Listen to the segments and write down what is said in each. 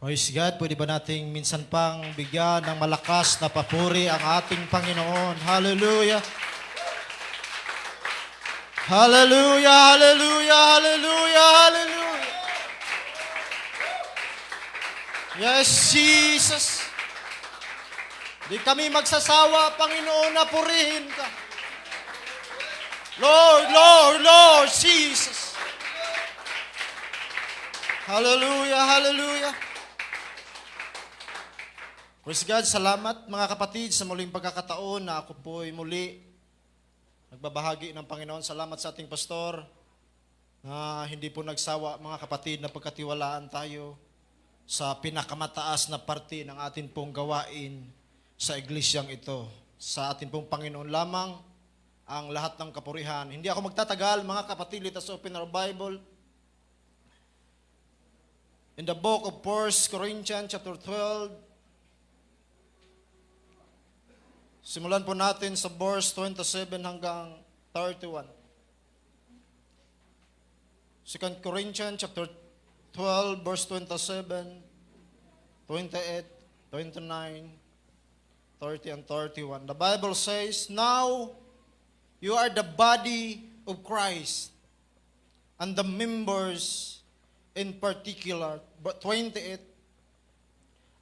Praise God, pwede ba nating minsan pang bigyan ng malakas na papuri ang ating Panginoon? Hallelujah! Hallelujah! Hallelujah! Hallelujah! Hallelujah! Yes, Jesus! Di kami magsasawa, Panginoon, na purihin ka. Lord, Lord, Lord, Jesus! Hallelujah! Hallelujah! Praise God, salamat mga kapatid sa muling pagkakataon na ako po'y muli nagbabahagi ng Panginoon. Salamat sa ating pastor na hindi po nagsawa mga kapatid na pagkatiwalaan tayo sa pinakamataas na parte ng atin pong gawain sa iglesyang ito. Sa atin pong Panginoon lamang ang lahat ng kapurihan. Hindi ako magtatagal mga kapatid, let us open our Bible. In the book of 1 Corinthians chapter 12, simulan po natin sa verse 27 hanggang 31. 2 Corinthians chapter 12, verse 27, 28, 29, 30, and 31. The Bible says, "Now you are the body of Christ, and the members in particular." But 28,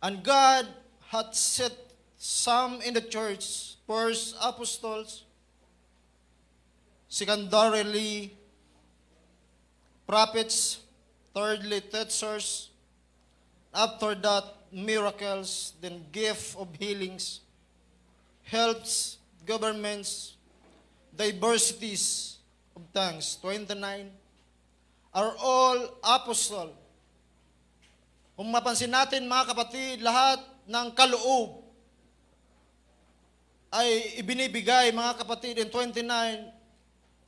"And God hath set some in the church, first apostles, secondarily prophets, thirdly teachers, after that miracles, then gift of healings, helps, governments, diversities of tongues." 29, "Are all apostle." Kung mapansin natin mga kapatid, lahat ng kaloob ay ibinibigay mga kapatid. In 29,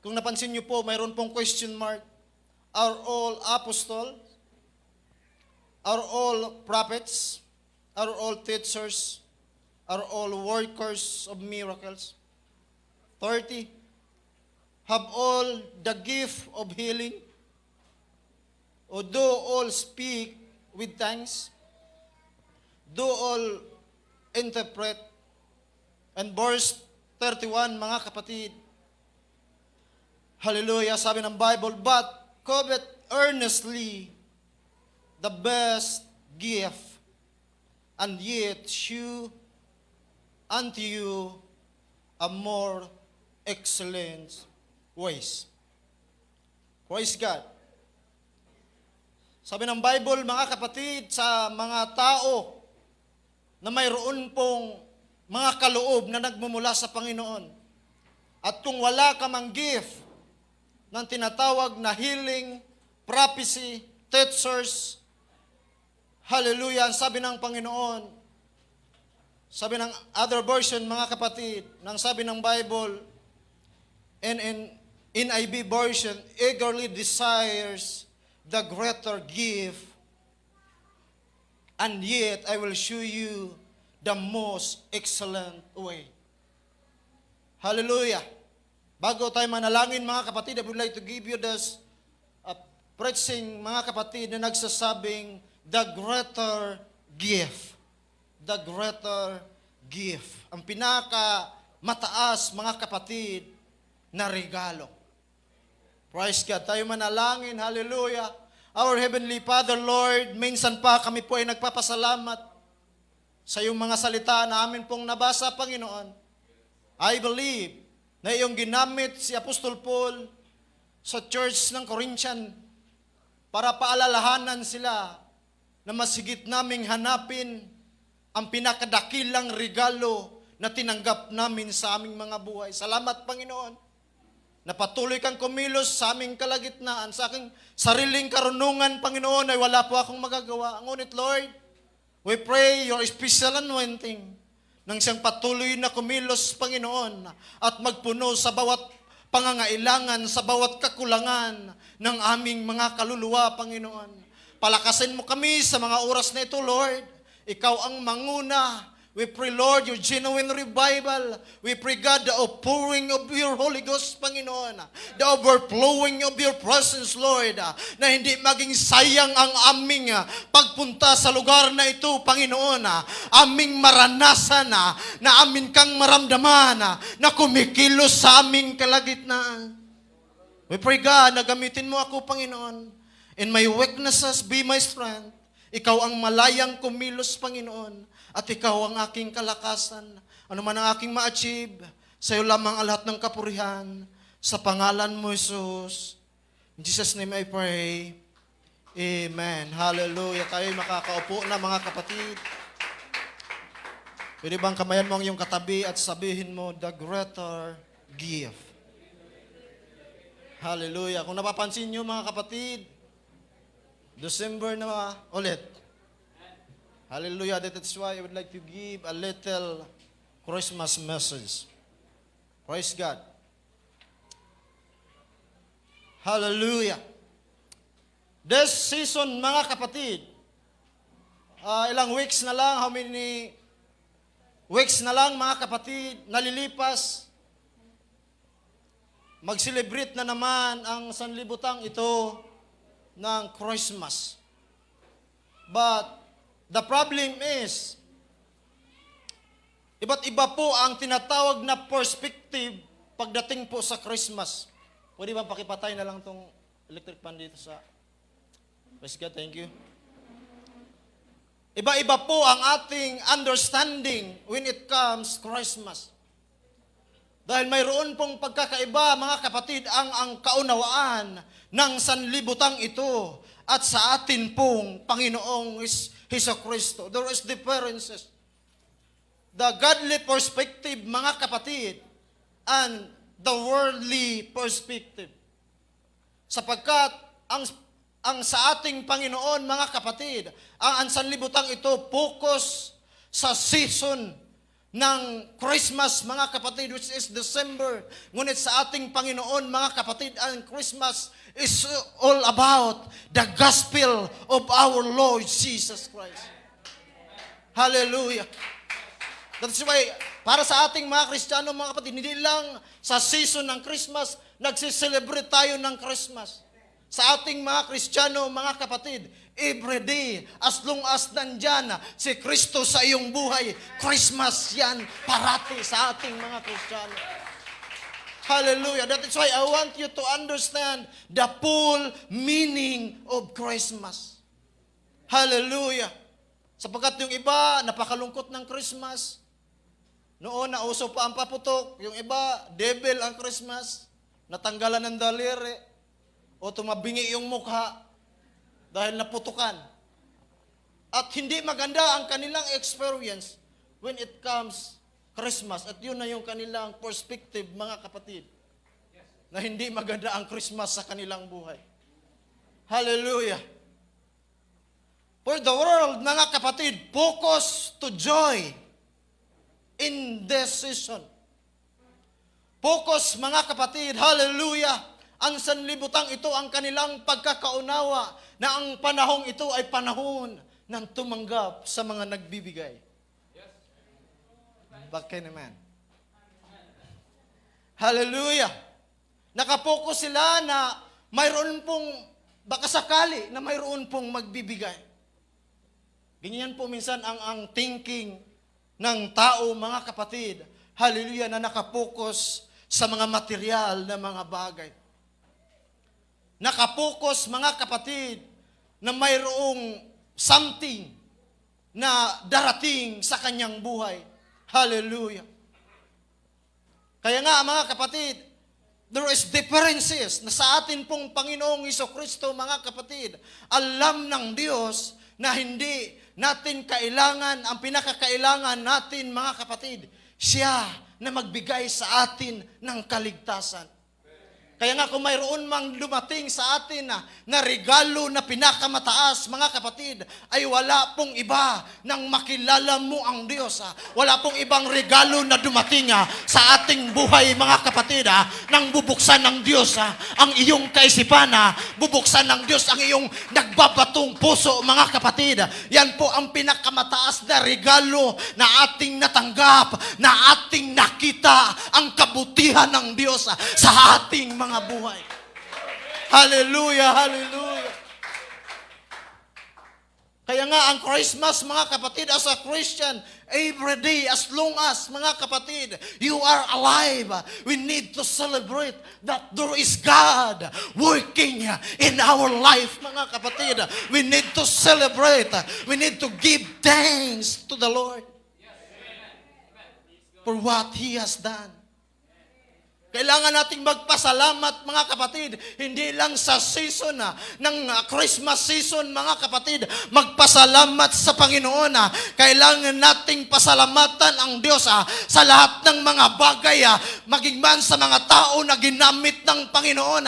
kung napansin niyo po, mayroon pong question mark. Are all apostles? Are all prophets? Are all teachers? Are all workers of miracles? 30, have all the gift of healing? Or do all speak with tongues? Do all interpret? And verse 31, mga kapatid, hallelujah, sabi ng Bible, "But covet earnestly the best gift, and yet shew unto you a more excellent ways." Praise God. Sabi ng Bible, mga kapatid, sa mga tao na mayroon pong mga kaloob na nagmumula sa Panginoon. At kung wala ka mang gift ng tinatawag na healing, prophecy, teachers, hallelujah, sabi ng Panginoon, sabi ng other version, mga kapatid, nang sabi ng Bible, and in NIV version, eagerly desires the greater gift, and yet I will show you the most excellent way. Hallelujah. Bago tayo manalangin mga kapatid, I would like to give you this preaching mga kapatid na nagsasabing the greater gift. The greater gift. Ang pinaka mataas mga kapatid na regalo. Praise God. Tayo manalangin. Hallelujah. Our Heavenly Father, Lord, minsan pa kami po ay nagpapasalamat sa iyong mga salita na amin pong nabasa, Panginoon. I believe na iyong ginamit si Apostol Paul sa church ng Corinthian para paalalahanan sila na masigit naming hanapin ang pinakadakilang regalo na tinanggap namin sa aming mga buhay. Salamat, Panginoon, na patuloy kang kumilos sa aming kalagitnaan, sa aking sariling karunungan, Panginoon, ay wala po akong magagawa. Ngunit, Lord, we pray your special anointing nang siyang patuloy na kumilos, Panginoon, at magpuno sa bawat pangangailangan, sa bawat kakulangan ng aming mga kaluluwa, Panginoon. Palakasin mo kami sa mga oras na ito, Lord. Ikaw ang manguna, We pray, Lord, your genuine revival. We pray, God, the outpouring of your Holy Ghost, Panginoon. The overflowing of your presence, Lord. Na hindi maging sayang ang aming pagpunta sa lugar na ito, Panginoon. Aming maranasan na amin kang maramdaman na kumikilos sa aming kalagitnaan. We pray, God, na gamitin mo ako, Panginoon. In my weaknesses, be my strength. Ikaw ang malayang kumilos, Panginoon. At ikaw ang aking kalakasan. Ano man ang aking ma-achieve, sa iyo lamang ang lahat ng kapurihan. Sa pangalan mo, Jesus. In Jesus' name I pray. Amen. Hallelujah. Tayo makakaupo na, mga kapatid. Pwede bang kamayan mo ang iyong katabi at sabihin mo, the greater gift. Hallelujah. Kung napapansin nyo, mga kapatid, December na ulit. Hallelujah. That's why I would like to give a little Christmas message. Praise God. Hallelujah. This season, mga kapatid, ilang weeks na lang, how many weeks na lang, mga kapatid, nalilipas. Mag-celebrate na naman ang sanlibutang ito ng Christmas. But the problem is, iba't iba po ang tinatawag na perspective pagdating po sa Christmas. Pwede ba pakipatay na lang tong electric fan dito sa... Praise God, thank you. Iba-iba po ang ating understanding when it comes Christmas. Dahil mayroon pong pagkakaiba, mga kapatid, ang kaunawaan ng sanlibutang ito at sa atin pong Panginoong Hesus Kristo. There is differences. The godly perspective, mga kapatid, and the worldly perspective. Sapagkat ang sa ating Panginoon, mga kapatid, ang sanlibutang ito focus sa season ng Christmas, mga kapatid, which is December. Ngunit sa ating Panginoon, mga kapatid, ang Christmas is all about the gospel of our Lord Jesus Christ. Hallelujah. That's why, para sa ating mga Kristiyano, mga kapatid, hindi lang sa season ng Christmas, nagsiselebrate tayo ng Christmas. Sa ating mga Kristiyano, mga kapatid, every day, as long as nandyan si Kristo sa iyong buhay, Christmas yan parati sa ating mga Kristiyano. Hallelujah. That is why I want you to understand the full meaning of Christmas. Hallelujah. Sapagkat yung iba, napakalungkot ng Christmas. Noon, nauso pa ang paputok. Yung iba, devil ang Christmas. Natanggalan ng daliri. O tumabingi yung mukha. Dahil naputukan. At hindi maganda ang kanilang experience when it comes Christmas. At yun na yung kanilang perspective, mga kapatid. Na hindi maganda ang Christmas sa kanilang buhay. Hallelujah. For the world, mga kapatid, focus to joy in this season. Focus, mga kapatid, hallelujah. Ang sanlibutang ito ang kanilang pagkakaunawa na ang panahong ito ay panahon ng tumanggap sa mga nagbibigay. Bakit naman? Hallelujah! Nakapokus sila na mayroon pong, baka sakali na mayroon pong magbibigay. Ganyan po minsan ang thinking ng tao, mga kapatid. Hallelujah, na nakapokus sa mga material na mga bagay. Nakapokus, mga kapatid, na mayroong something na darating sa kanyang buhay. Hallelujah. Kaya nga, mga kapatid, there is differences na sa atin pong Panginoong Jesucristo, mga kapatid, alam ng Diyos na hindi natin kailangan, ang pinakakailangan natin, mga kapatid, siya na magbigay sa atin ng kaligtasan. Kaya nga kung mayroon mang dumating sa atin na regalo na pinakamataas, mga kapatid, ay wala pong iba nang makilala mo ang Diyos. Wala pong ibang regalo na dumating sa ating buhay, mga kapatid, nang bubuksan ng Diyos ang iyong kaisipan, bubuksan ng Diyos ang iyong nagbabatong puso, mga kapatid. Yan po ang pinakamataas na regalo na ating natanggap, na ating nakita ang kabutihan ng Diyos sa ating mga buhay. Hallelujah, hallelujah. Kaya nga ang Christmas, mga kapatid, as a Christian, every day, as long as, mga kapatid, you are alive, we need to celebrate that there is God working in our life, mga kapatid. We need to celebrate. We need to give thanks to the Lord for what He has done. Kailangan nating magpasalamat, mga kapatid, hindi lang sa season ng Christmas season, mga kapatid, magpasalamat sa Panginoon. Kailangan nating pasalamatan ang Diyos sa lahat ng mga bagay, maging man sa mga tao na ginamit ng Panginoon,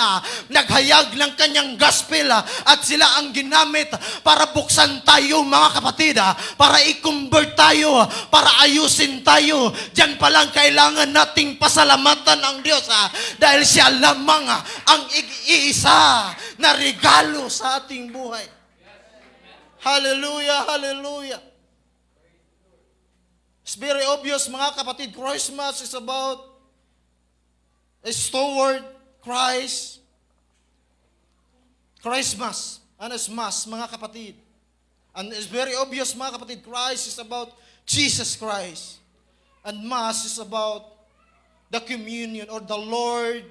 naghayag ng kanyang gospel, at sila ang ginamit para buksan tayo, mga kapatid, para i-convert tayo, para ayusin tayo. Diyan pa lang kailangan nating pasalamatan ang Diyos. Dahil siya lamang ang iisa na regalo sa ating buhay. Hallelujah, hallelujah. It's very obvious, mga kapatid, Christmas is about is toward Christ. Christmas and it's Mass, mga kapatid. And it's very obvious, mga kapatid, Christ is about Jesus Christ. And Mass is about the communion or the Lord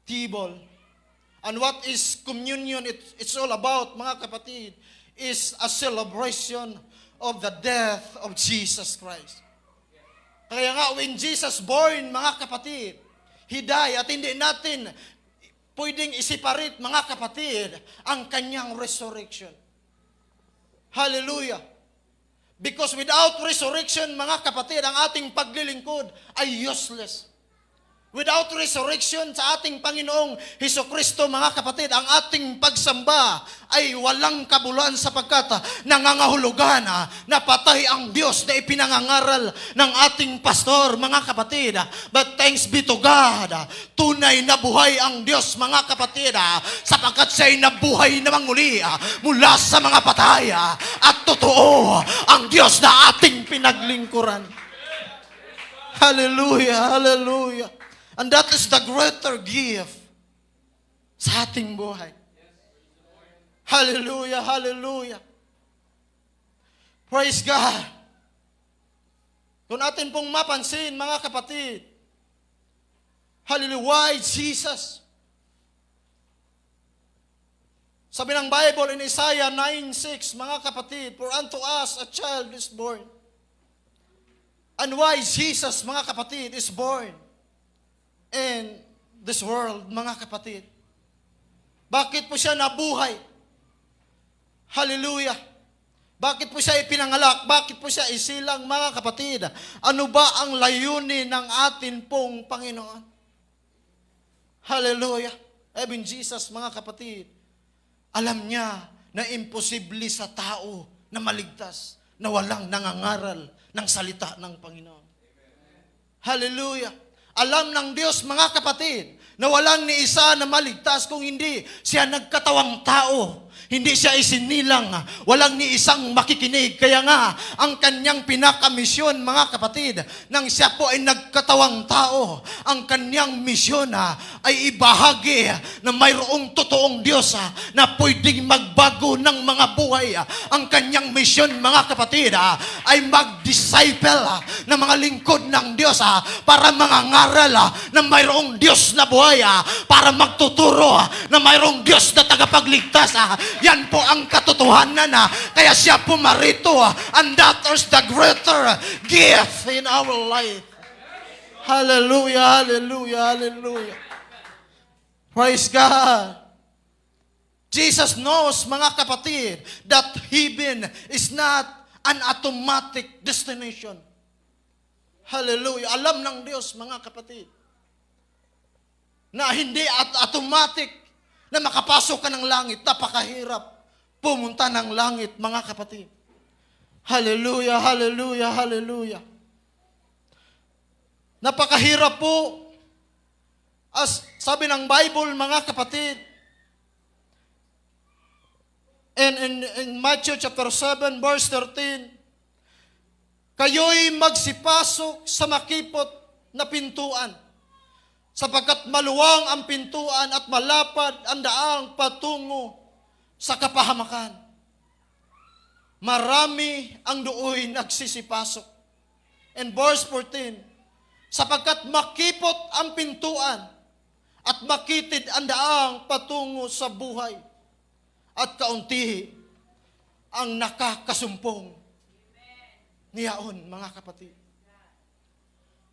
table. And what is communion? It's all about, mga kapatid, is a celebration of the death of Jesus Christ. Kaya nga, when Jesus born, mga kapatid, He died, at hindi natin pwedeng i-separate, mga kapatid, ang kanyang resurrection. Hallelujah. Because without resurrection, mga kapatid, ang ating paglilingkod ay useless. Without resurrection sa ating Panginoong Hesukristo, mga kapatid, ang ating pagsamba ay walang kabuluhan sapagkat nangangahulugan na patay ang Diyos na ipinangangaral ng ating pastor, mga kapatid. But thanks be to God, tunay na buhay ang Diyos, mga kapatid, sapagkat siya'y nabuhay na muli mula sa mga patay, at totoo ang Diyos na ating pinaglingkuran. Hallelujah, hallelujah. And that is the greater gift sa ating buhay. Hallelujah, hallelujah. Praise God. Kung natin pong mapansin, mga kapatid, hallelujah, why Jesus? Sabi ng Bible in Isaiah 9:6, mga kapatid, for unto us a child is born. And why Jesus, mga kapatid, is born in this world, mga kapatid? Bakit po siya nabuhay? Hallelujah. Bakit po siya ipinangalak? Bakit po siya isilang, mga kapatid? Ano ba ang layunin ng atin pong Panginoon? Hallelujah. Even Jesus, mga kapatid, alam niya na imposible sa tao na maligtas, na walang nangangaral ng salita ng Panginoon. Hallelujah. Alam ng Diyos, mga kapatid, na walang ni isa na maligtas kung hindi siya nagkatawang tao. Hindi siya isinilang, walang ni isang makikinig. Kaya nga, ang kanyang pinakamisyon, mga kapatid, nang siya po ay nagkatawang tao, ang kanyang misyon ay ibahagi na mayroong totoong Diyos na pwedeng magbago ng mga buhay. Ang kanyang misyon, mga kapatid, ay mag-disciple ng mga lingkod ng Diyos para mangangaral na mayroong Diyos na buhay, para magtuturo na mayroong Diyos na tagapagligtas. Yan po ang katotohanan kaya siya pumarito, and that is the greater gift in our life. Hallelujah, hallelujah, hallelujah. Praise God. Jesus knows, mga kapatid, that heaven is not an automatic destination. Hallelujah. Alam ng Diyos, mga kapatid, na hindi automatic na makapasok ka ng langit. Napakahirap pumunta ng langit, mga kapatid. Hallelujah, hallelujah, hallelujah. Napakahirap po. As sabi ng Bible, mga kapatid, in Matthew chapter 7, verse 13, kayo'y magsipasok sa makipot na pintuan, sapagkat maluwang ang pintuan at malapad ang daang patungo sa kapahamakan. Marami ang dooy nagsisipasok. And verse 14, sapagkat makipot ang pintuan at makitid ang daang patungo sa buhay, at kaunti ang nakakasumpong niyaon, mga kapatid.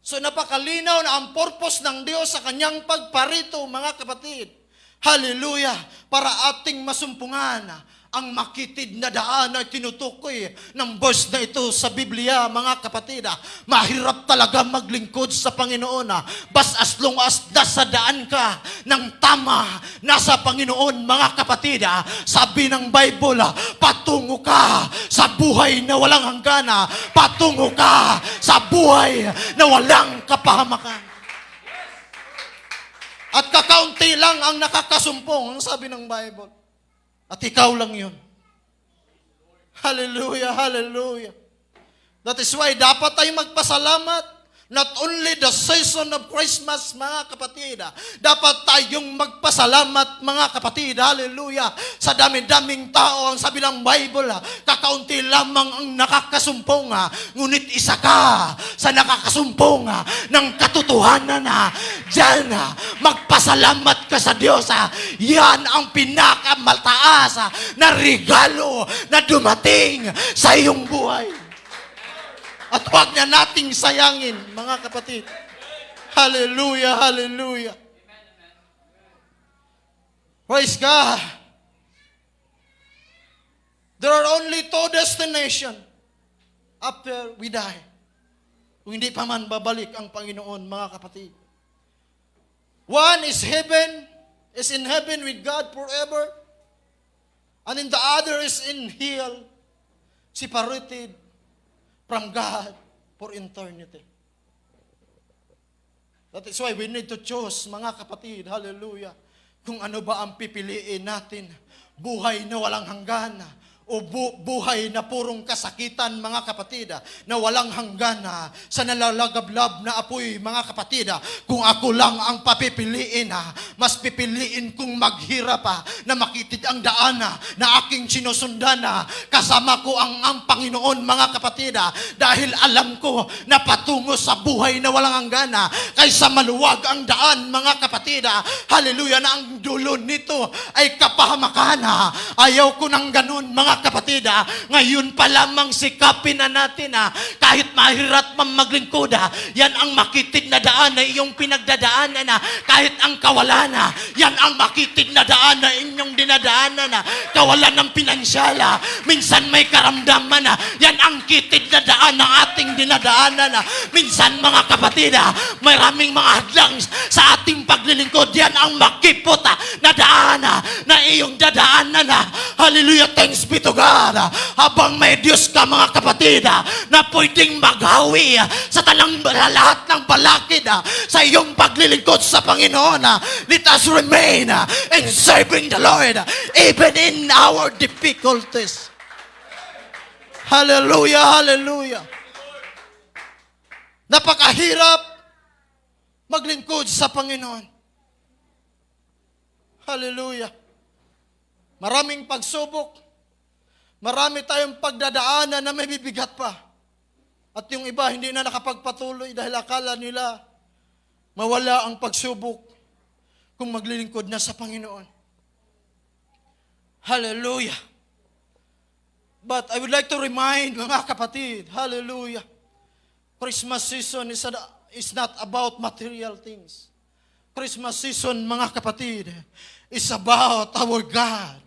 So napakalinaw na ang purpose ng Diyos sa kanyang pagparito, mga kapatid. Hallelujah! Para ating masumpungan ang makitid na daan na tinutukoy ng verse na ito sa Biblia, mga kapatid. Mahirap talaga maglingkod sa Panginoon. Bas as long as nasa daan ka ng tama, nasa Panginoon, mga kapatid. Sabi ng Bible, patungo ka sa buhay na walang hanggan. Patungo ka sa buhay na walang kapahamakan. At kakaunti lang ang nakakasumpong, ang sabi ng Bible. At ikaw lang yun. Hallelujah, hallelujah. That is why dapat tayong magpasalamat. Not only the season of Christmas, mga kapatid. Dapat tayong magpasalamat, mga kapatid. Hallelujah. Sa dami-daming tao, ang sabi ng Bible, kakaunti lamang ang nakakasumpong. Ngunit isa ka sa nakakasumpong ng katotohanan. Diyan, magpasalamat ka sa Diyos. Yan ang pinakamataas na regalo na dumating sa iyong buhay. At huwag niya nating sayangin, mga kapatid. Hallelujah, hallelujah. Praise God. There are only two destinations after we die. Kung hindi pa man babalik ang Panginoon, mga kapatid. One is heaven, is in heaven with God forever. And in the other is in hell, separated from God for eternity. That is why we need to choose, mga kapatid, hallelujah, kung ano ba ang pipiliin natin. Buhay na walang hanggan, o buhay na purong kasakitan, mga kapatid, na walang hanggan sa nalalagablab na apoy, mga kapatid. Kung ako lang ang papipiliin, mas pipiliin kong maghirap na makitid ang daan na aking sinusundan. Kasama ko ang Panginoon, mga kapatid, dahil alam ko na patungo sa buhay na walang hanggan kaysa maluwag ang daan, mga kapatid. Hallelujah, na ang dulo nito ay kapahamakan. Ayaw ko ng ganun, mga kapatid. Ngayon pa lamang sikapin na natin kahit mahirap man maglingkod. Yan ang makitid na daan na iyong pinagdadaanan. Kahit ang kawalan, yan ang makitid na daan na inyong dinadaanan. Kawalan ng pinansyal, minsan may karamdaman, yan ang kitid na daan na ating dinadaanan. Minsan, mga kapatid, maraming mga hadlang sa ating paglilingkod. Yan ang makipot na daan na iyong dadaanan. Hallelujah, thanks be to God. Habang may Diyos ka, mga kapatid, na pwedeng maghawi sa lahat ng balakid sa iyong paglilingkod sa Panginoon. Let us remain in serving the Lord even in our difficulties. Hallelujah, hallelujah. Napakahirap maglingkod sa Panginoon. Hallelujah. Maraming pagsubok. Marami tayong pagdadaanan na may bibigat pa. At yung iba hindi na nakapagpatuloy dahil akala nila mawala ang pagsubok kung maglilingkod na sa Panginoon. Hallelujah. But I would like to remind, mga kapatid, hallelujah, Christmas season is not about material things. Christmas season, mga kapatid, is about our God.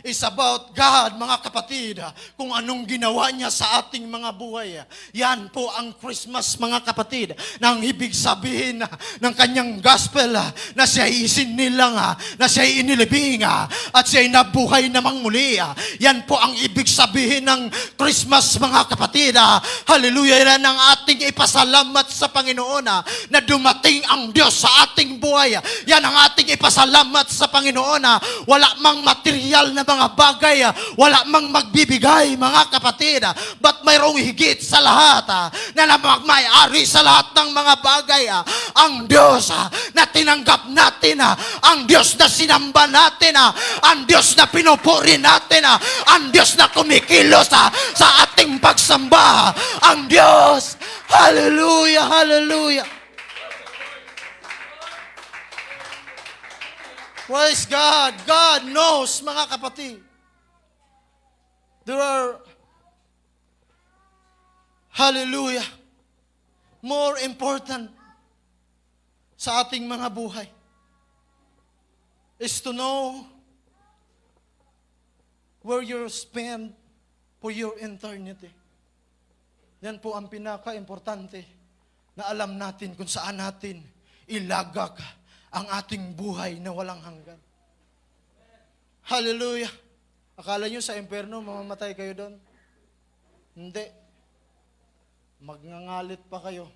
is about God, mga kapatid, kung anong ginawa niya sa ating mga buhay. Yan po ang Christmas, mga kapatid, nang ibig sabihin ng kanyang gospel na siya isinilang, na siya inilibing, at siya nabuhay namang muli. Yan po ang ibig sabihin ng Christmas, mga kapatid. Hallelujah! Yan ang ating ipasalamat sa Panginoon na dumating ang Diyos sa ating buhay. Yan ang ating ipasalamat sa Panginoon. Wala mang material na mga bagay, wala mang magbibigay, mga kapatid, but mayroong higit sa lahat na may-ari sa lahat ng mga bagay. Ang Diyos na tinanggap natin, ang Diyos na sinamba natin, ang Diyos na pinupuri natin, ang Diyos na kumikilos sa ating pagsamba, ang Diyos. Hallelujah, hallelujah. Praise God. God knows, mga kapatid. There are, hallelujah, more important sa ating mga buhay is to know where you spend for your eternity. Yan po ang pinaka-importante na alam natin kung saan natin ilagak ang ating buhay na walang hanggan. Hallelujah. Akala nyo sa impyerno, mamamatay kayo doon? Hindi. Magngangalit pa kayo.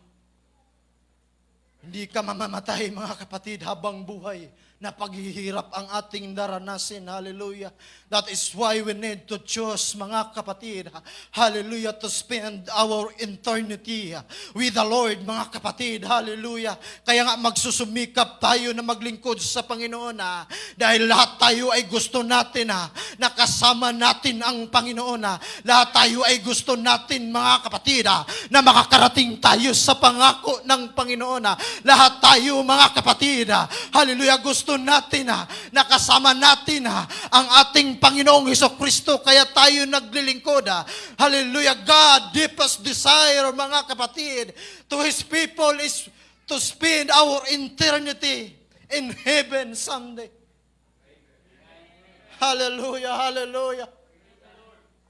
Hindi ka mamamatay, mga kapatid, habang buhay na paghihirap ang ating daranasin. Hallelujah. That is why we need to choose, mga kapatid, hallelujah, to spend our eternity with the Lord, mga kapatid. Hallelujah. Kaya nga magsusumikap tayo na maglingkod sa Panginoon dahil lahat tayo ay gusto natin na kasama natin ang Panginoon. Lahat tayo ay gusto natin, mga kapatid, na makakarating tayo sa pangako ng Panginoon. Lahat tayo, mga kapatid, hallelujah, gusto natin na kasama natin ang ating Panginoong Hesukristo, kaya tayo naglilingkod. Hallelujah. God deepest desire, mga kapatid, to His people is to spend our eternity in heaven someday. Hallelujah, hallelujah.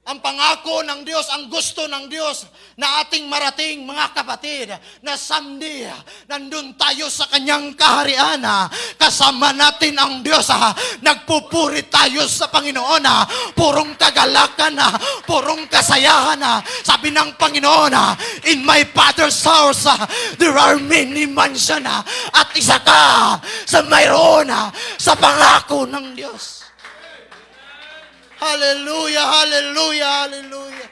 Ang pangako ng Diyos, ang gusto ng Diyos na ating marating, mga kapatid, na someday, nandun tayo sa Kanyang kaharian, kasama natin ang Diyos, nagpupuri tayo sa Panginoon, purong kagalakan, purong kasayahan. Sabi ng Panginoon, in my Father's house, there are many mansions, at isa ka sa mayroon sa pangako ng Diyos. Hallelujah, hallelujah, hallelujah.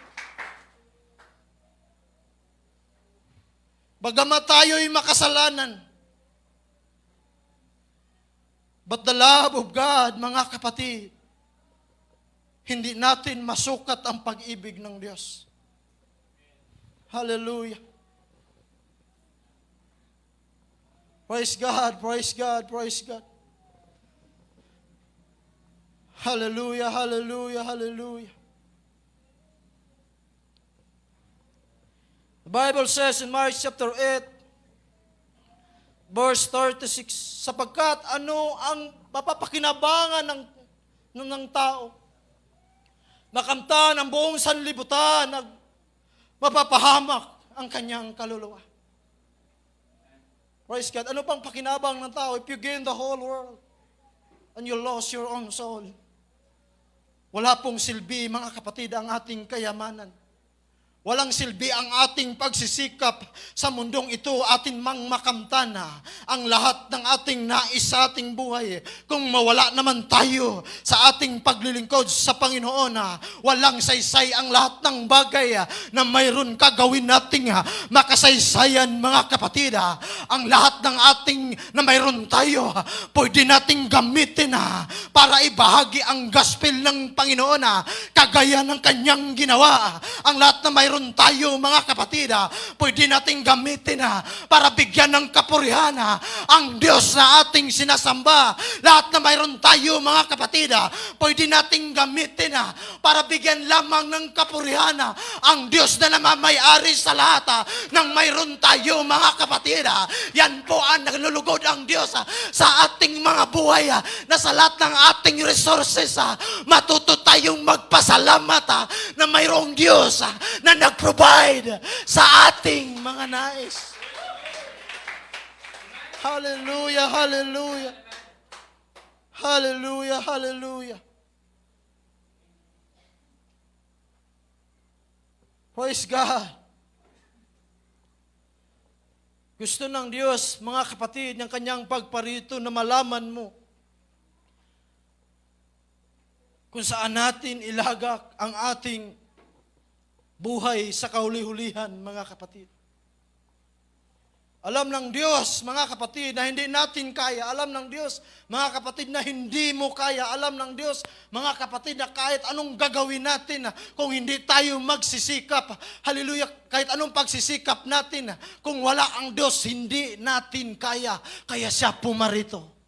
Bagamat tayo'y makasalanan, but the love of God, mga kapatid, hindi natin masukat ang pag-ibig ng Diyos. Hallelujah. Praise God, praise God, praise God. Hallelujah, hallelujah, hallelujah. The Bible says in Mark chapter 8, verse 36, sapagkat ano ang mapapakinabangan ng tao? Makamtan ang buong sanlibutan, mapapahamak ang kanyang kaluluwa. Praise God. Ano pang pakinabang ng tao if you gain the whole world and you lost your own soul? Wala pong silbi, mga kapatid, ang ating kayamanan. Walang silbi ang ating pagsisikap sa mundong ito, atin mang makamtan ang lahat ng ating nais sa ating buhay. Kung mawala naman tayo sa ating paglilingkod sa Panginoon, walang saysay ang lahat ng bagay na mayroon ka gawin nating makasaysayan, mga kapatid. Ang lahat ng ating na mayroon tayo, pwede nating gamitin para ibahagi ang gospel ng Panginoon, kagaya ng kanyang ginawa. Ang lahat na mayroon mayroon tayo mga kapatid, pwede nating gamitin para bigyan ng kapurihan ang Diyos na ating sinasamba. Lahat na mayroon tayo mga kapatid, pwede nating gamitin para bigyan lamang ng kapurihan ang Diyos na namamayari sa lahat ng mayroon tayo mga kapatid. Yan po ang naglulugod ang Diyos sa ating mga buhay na sa lahat ng ating resources, matuto tayong magpasalamat na mayroong Diyos na nag-provide sa ating mga nais. Hallelujah, hallelujah. Hallelujah, hallelujah. Praise God. Gusto ng Diyos, mga kapatid, ng kanyang pagparito na malaman mo kung saan natin ilagak ang ating buhay sa kahuli-hulihan, mga kapatid. Alam ng Diyos, mga kapatid, na hindi natin kaya. Alam ng Diyos, mga kapatid, na hindi mo kaya. Alam ng Diyos, mga kapatid, na kahit anong gagawin natin, kung hindi tayo magsisikap, hallelujah, kahit anong pagsisikap natin, kung wala ang Diyos, hindi natin kaya. Kaya siya pumarito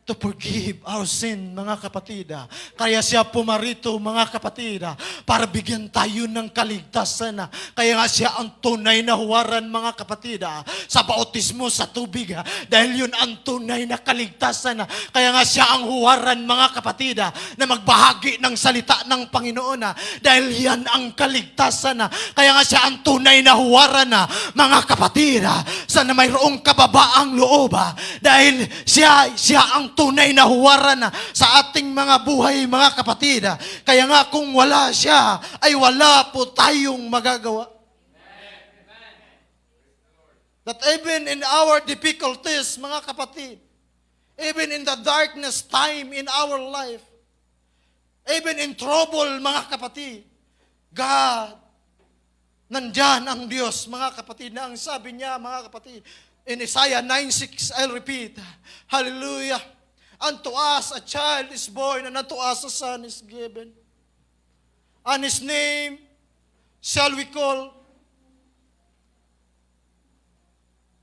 to forgive our sin, mga kapatid. Kaya siya pumarito, mga kapatid, para bigyan tayo ng kaligtasan. Kaya nga siya ang tunay na huwaran, mga kapatid, sa bautismo sa tubig. Dahil yun ang tunay na kaligtasan. Kaya nga siya ang huwaran, mga kapatid, na magbahagi ng salita ng Panginoon. Dahil yan ang kaligtasan. Kaya nga siya ang tunay na huwaran, mga kapatid, sa na mayroong kababaang loob. Dahil siya ang tunay na huwaran sa ating mga buhay, mga kapatid. Kaya nga kung wala siya, ay wala po tayong magagawa. That even in our difficulties, mga kapatid, even in the darkness time in our life, even in trouble, mga kapatid, God, nandyan ang Diyos, mga kapatid, na ang sabi niya, mga kapatid, in Isaiah 9:6, I'll repeat, hallelujah, unto us a child is born, and unto us a son is given. And his name shall we call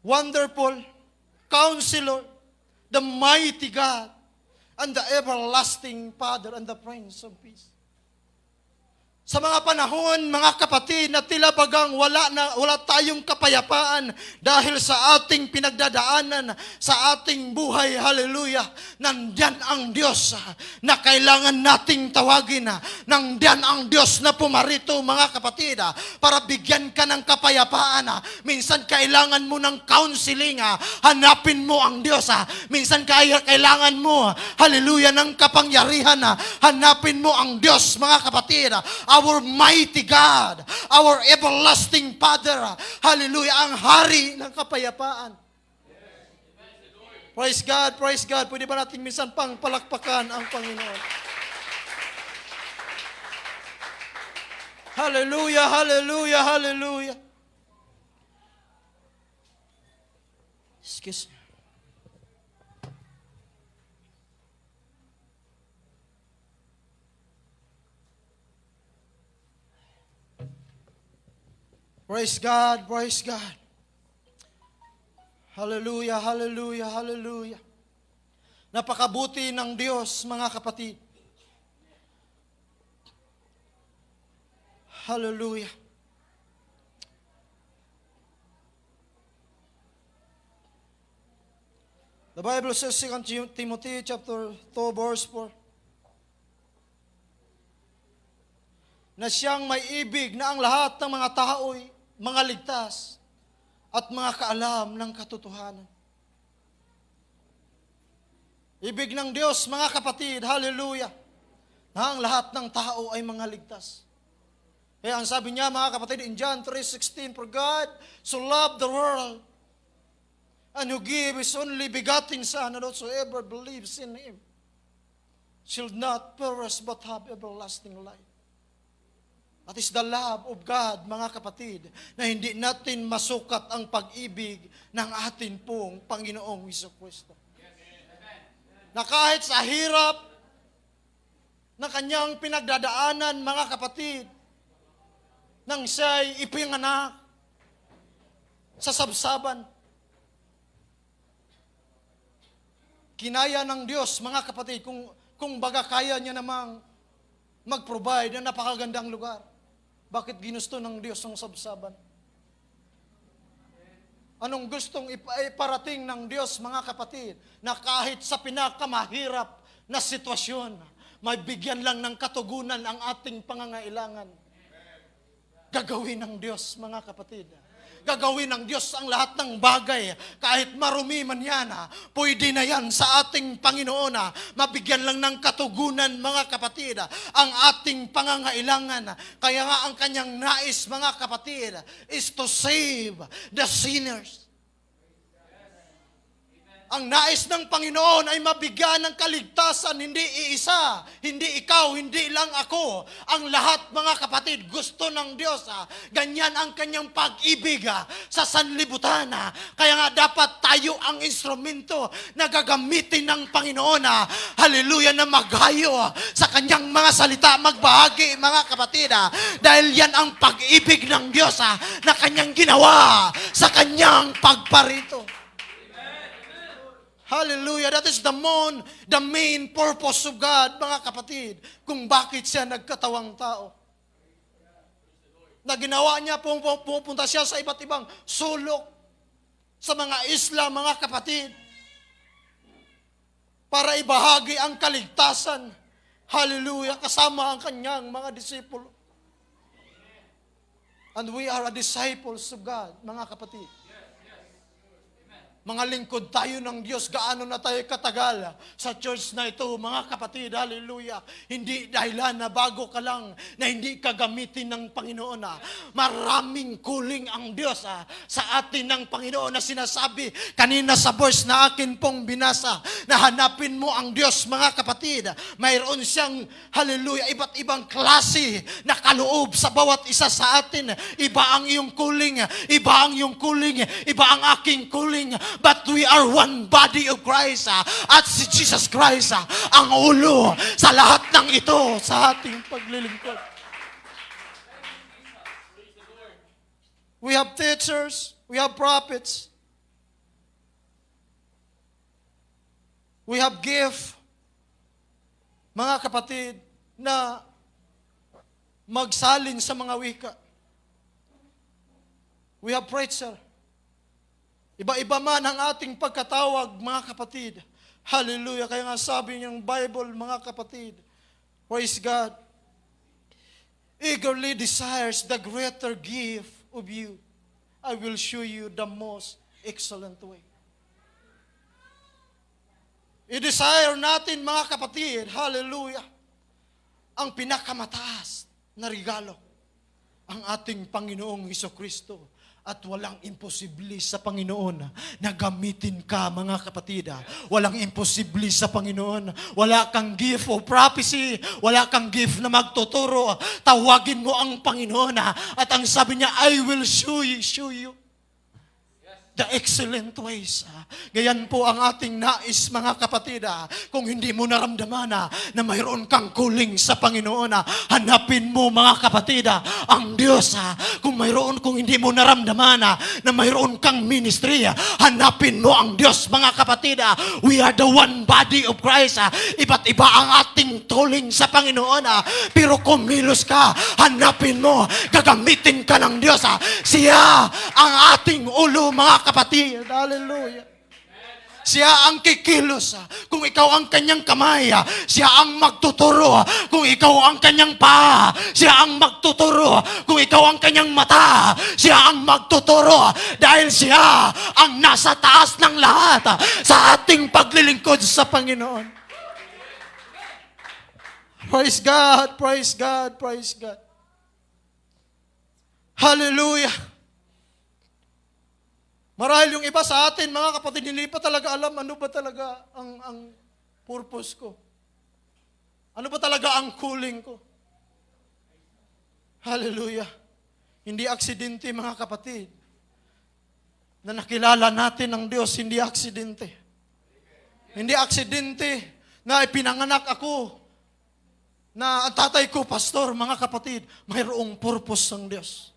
Wonderful, Counselor, the Mighty God, and the Everlasting Father, and the Prince of Peace. Sa mga panahon, mga kapatid, na tila bagang wala tayong kapayapaan dahil sa ating pinagdadaanan, sa ating buhay, hallelujah, nandyan ang Diyos na kailangan nating tawagin. Nandyan ang Diyos na pumarito, mga kapatid, para bigyan ka ng kapayapaan. Minsan kailangan mo ng counseling, hanapin mo ang Diyos. Minsan kailangan mo, hallelujah, ng kapangyarihan, hanapin mo ang Diyos, mga kapatid. Our mighty God, our everlasting Father, hallelujah, ang hari ng kapayapaan. Praise God, praise God. Pwede ba natin minsan pang palakpakan ang Panginoon? Hallelujah, hallelujah, hallelujah. Excuse me. Praise God, praise God. Hallelujah, hallelujah, hallelujah. Napakabuti ng Diyos, mga kapatid. Hallelujah. The Bible says 2 Timothy chapter 2 verse 4. Na siyang may ibig na ang lahat ng mga tao'y mga ligtas at mga kaalam ng katotohanan. Ibig ng Diyos, mga kapatid, hallelujah, na ang lahat ng tao ay mga ligtas. Kaya ang sabi niya, mga kapatid, in John 3:16, for God so loved the world, and who gave His only begotten Son, and whosoever believes in Him shall not perish but have everlasting life. That is the love of God, mga kapatid, na hindi natin masukat ang pag-ibig ng atin pong Panginoong Jesucristo. Na kahit sa hirap na kanyang pinagdadaanan, mga kapatid, nang siya'y ipinganak sa sabsaban. Kinaya ng Diyos, mga kapatid, kung baga kaya niya namang mag-provide ng napakagandang lugar. Bakit ginusto ng Diyos ang sabsaban? Anong gustong iparating ng Diyos, mga kapatid, na kahit sa pinakamahirap na sitwasyon, may bigyan lang ng katugunan ang ating pangangailangan. Gagawin ng Diyos, mga kapatid. Gagawin ng Diyos ang lahat ng bagay. Kahit marumi man yan, pwede na yan sa ating Panginoon. Mabigyan lang ng katugunan, mga kapatid, ang ating pangangailangan. Kaya nga ang kanyang nais, mga kapatid, is to save the sinners. Ang nais ng Panginoon ay mabigyan ng kaligtasan, hindi iisa, hindi ikaw, hindi lang ako. Ang lahat, mga kapatid, gusto ng Diyos. Ganyan ang kanyang pag-ibig sa sanlibutan. Kaya nga dapat tayo ang instrumento na gagamitin ng Panginoon. Hallelujah, na maghayo sa kanyang mga salita, magbahagi, mga kapatid. Dahil yan ang pag-ibig ng Diyos na kanyang ginawa sa kanyang pagparito. Hallelujah. That is the main purpose of God, mga kapatid, kung bakit siya nagkatawang tao. Na ginawa niya, pupunta siya sa iba't ibang sulok, sa mga isla, mga kapatid, para ibahagi ang kaligtasan. Hallelujah. Kasama ang kanyang mga disipulo. And we are a disciples of God, mga kapatid. Mga lingkod tayo ng Diyos, gaano na tayo katagal sa church na ito, mga kapatid, hallelujah. Hindi dahilan na bago ka lang, na hindi ka gamitin ng Panginoon. Maraming kuling ang Diyos sa atin ng Panginoon na sinasabi kanina sa verse na akin pong binasa, na hanapin mo ang Diyos, mga kapatid. Mayroon siyang, hallelujah, iba't ibang klase na kaloob sa bawat isa sa atin. Iba ang iyong kuling, iba ang iyong kuling, iba ang aking kuling. But we are one body of Christ. At si Jesus Christ ang ulo sa lahat ng ito sa ating paglilingkod. We have teachers, we have prophets, we have gift, mga kapatid, na magsalin sa mga wika. We have preacher. Iba-iba man ang ating pagkatawag, mga kapatid. Hallelujah. Kaya nga sabi niyang Bible, mga kapatid, praise God, eagerly desires the greater gift of you. I will show you the most excellent way. I-desire natin, mga kapatid, hallelujah, ang pinakamataas na regalo, ang ating Panginoong Hesukristo. At walang imposible sa Panginoon na gamitin ka, mga kapatid. Walang imposible sa Panginoon. Wala kang gift of prophecy. Wala kang gift na magtuturo. Tawagin mo ang Panginoon. At ang sabi niya, I will show you the excellent ways. Gayan po ang ating nais, mga kapatid. Kung hindi mo naramdaman na mayroon kang kuling sa Panginoon, hanapin mo, mga kapatid, ang Diyos. Kung hindi mo naramdaman na mayroon kang ministry, hanapin mo ang Diyos, mga kapatid. We are the one body of Christ. Iba't iba ang ating tuling sa Panginoon. Pero kumilos ka, hanapin mo, gagamitin ka ng Diyos. Siya ang ating ulo, mga kapatid. Hallelujah. Siya ang kikilos. Kung ikaw ang kanyang kamay, siya ang magtuturo. Kung ikaw ang kanyang paa, siya ang magtuturo. Kung ikaw ang kanyang mata, siya ang magtuturo. Dahil siya ang nasa taas ng lahat sa ating paglilingkod sa Panginoon. Praise God, praise God, praise God. Hallelujah. Marahil yung iba sa atin, mga kapatid, hindi pa talaga alam ano ba talaga ang purpose ko. Ano ba talaga ang calling ko? Hallelujah. Hindi aksidente, mga kapatid, na nakilala natin ang Diyos. Hindi aksidente. Hindi aksidente na ipinanganak ako na ang tatay ko, pastor, mga kapatid, mayroong purpose ng Diyos.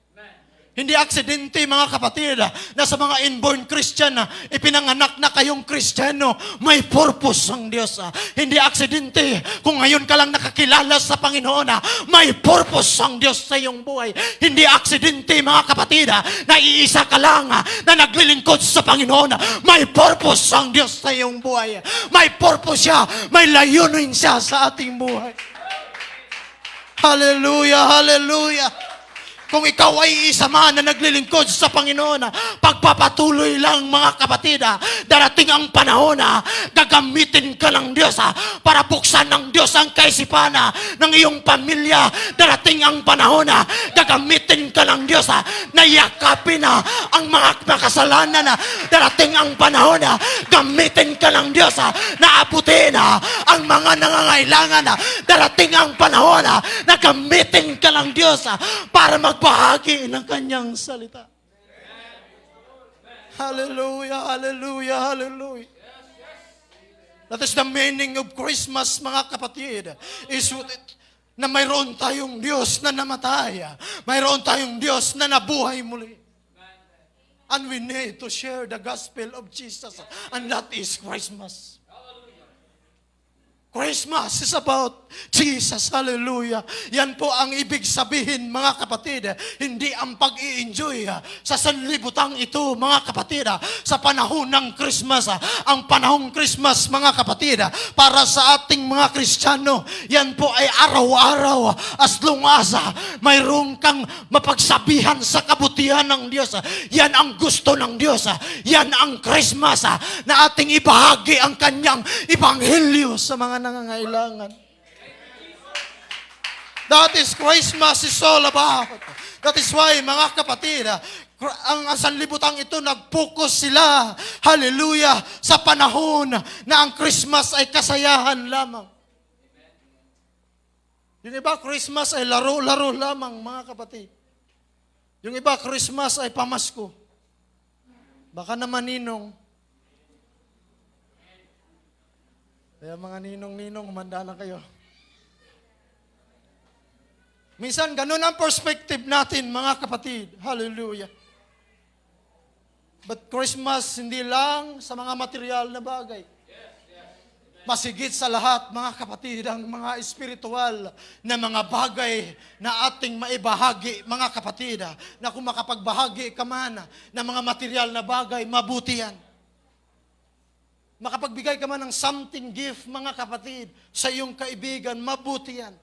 Hindi aksidente, mga kapatid, na sa mga inborn Christian na ipinanganak na kayong Kristiyano, may purpose ang Diyos. Hindi aksidente kung ngayon ka lang nakakilala sa Panginoon, may purpose ang Diyos sa iyong buhay. Hindi aksidente, mga kapatid, na iisa ka lang na naglilingkod sa Panginoon, may purpose ang Diyos sa iyong buhay. May purpose siya, may layunin siya sa ating buhay. Hallelujah, hallelujah. Kung ikaw ay isa man na naglilingkod sa Panginoon, pagpapatuloy lang, mga kapatid, darating ang panahon, gagamitin ka ng Diyos para buksan ng Diyos ang kaisipan ng iyong pamilya. Darating ang panahon, gagamitin ka ng Diyos na yakapin ang mga makasalanan. Darating ang panahon, gamitin ka ng Diyos na abutin ang mga nangangailangan. Darating ang panahon, na gamitin ka ng Diyos para magbahagi ng kanyang salita. Hallelujah, hallelujah, hallelujah. That is the meaning of Christmas, mga kapatid. Is na mayroon tayong Diyos na namatay. Mayroon tayong Diyos na nabuhay muli. And we need to share the gospel of Jesus. And that is Christmas. Christmas is about Jesus. Hallelujah. Yan po ang ibig sabihin, mga kapatid. Hindi ang pag-i-enjoy sa sanlibutang ito, mga kapatid, sa panahon ng Christmas. Ang panahong Christmas, mga kapatid, para sa ating mga Kristiyano, yan po ay araw-araw, as long as mayroon kang mapagsabihan sa kabutihan ng Diyos. Yan ang gusto ng Diyos. Yan ang Christmas na ating ibahagi ang kanyang ebanghelyo sa mga nangangailangan. That is Christmas is all about. That is why, mga kapatid, ang sanlibutan ito, nag-focus sila, hallelujah, sa panahon na ang Christmas ay kasayahan lamang. Yung iba, Christmas ay laro-laro lamang, mga kapatid. Yung iba, Christmas ay pamasko. Baka naman ninong. Kaya mga ninong-ninong, humanda na kayo. Minsan, ganun ang perspective natin, mga kapatid. Hallelujah. But Christmas, hindi lang sa mga material na bagay. Masigit sa lahat, mga kapatid, ang mga espiritual na mga bagay na ating maibahagi, mga kapatid, na kung makapagbahagi ka man ng mga material na bagay, mabuti yan. Makapagbigay ka man ng something gift, mga kapatid, sa iyong kaibigan, mabuti yan.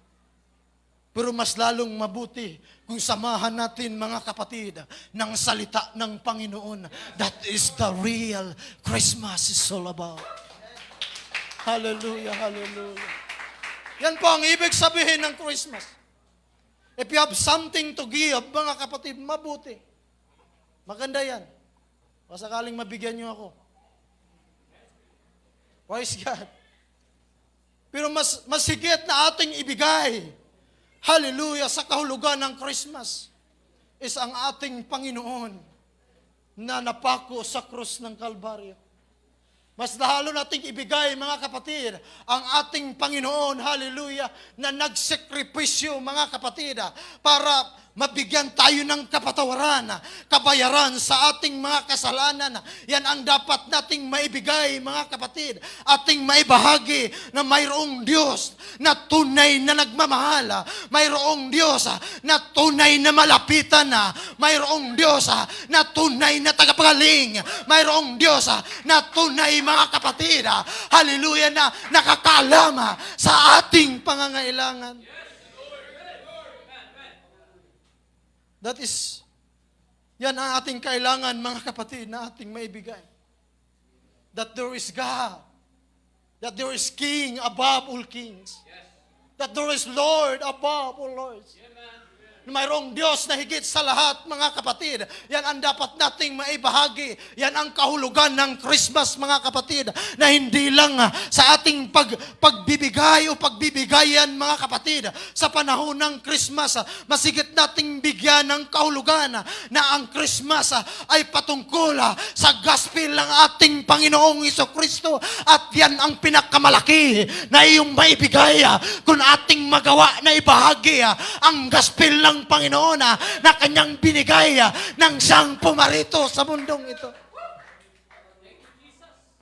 Pero mas lalong mabuti kung samahan natin, mga kapatid, ng salita ng Panginoon. That is the real Christmas is all about. Hallelujah, hallelujah. Yan po ang ibig sabihin ng Christmas. If you have something to give, mga kapatid, mabuti. Maganda yan. Pasakaling mabigyan niyo ako. Praise God. Pero mas higit na ating ibigay, hallelujah, sa kahulugan ng Christmas is ang ating Panginoon na napako sa krus ng Kalbaryo. Mas lalo nating ibigay, mga kapatid, ang ating Panginoon, hallelujah, na nagsakripisyo, mga kapatid, para mabigyan tayo ng kapatawaran, kabayaran sa ating mga kasalanan. Yan ang dapat nating maibigay, mga kapatid. Ating maibahagi na mayroong Diyos na tunay na nagmamahal. Mayroong Diyos na tunay na malapitan. Mayroong Diyos na tunay na tagapagaling. Mayroong Diyos na tunay, mga kapatid, hallelujah, na nakakaalam sa ating pangangailangan. That is, yan ang ating kailangan, mga kapatid, na ating maibigay. That there is God. That there is King above all kings. That there is Lord above all lords. Mayroong Diyos na higit sa lahat, mga kapatid. Yan ang dapat nating maibahagi. Yan ang kahulugan ng Christmas, mga kapatid, na hindi lang sa ating pagbibigay o pagbibigayan, mga kapatid. Sa panahon ng Christmas, masigit nating bigyan ng kahulugan na ang Christmas ay patungkol sa gospel ng ating Panginoong Jesucristo. At yan ang pinakamalaki na iyong maibigay kung ating magawa na ibahagi ang gospel ng Panginoon na kanyang binigay ng siyang pumarito sa mundong ito.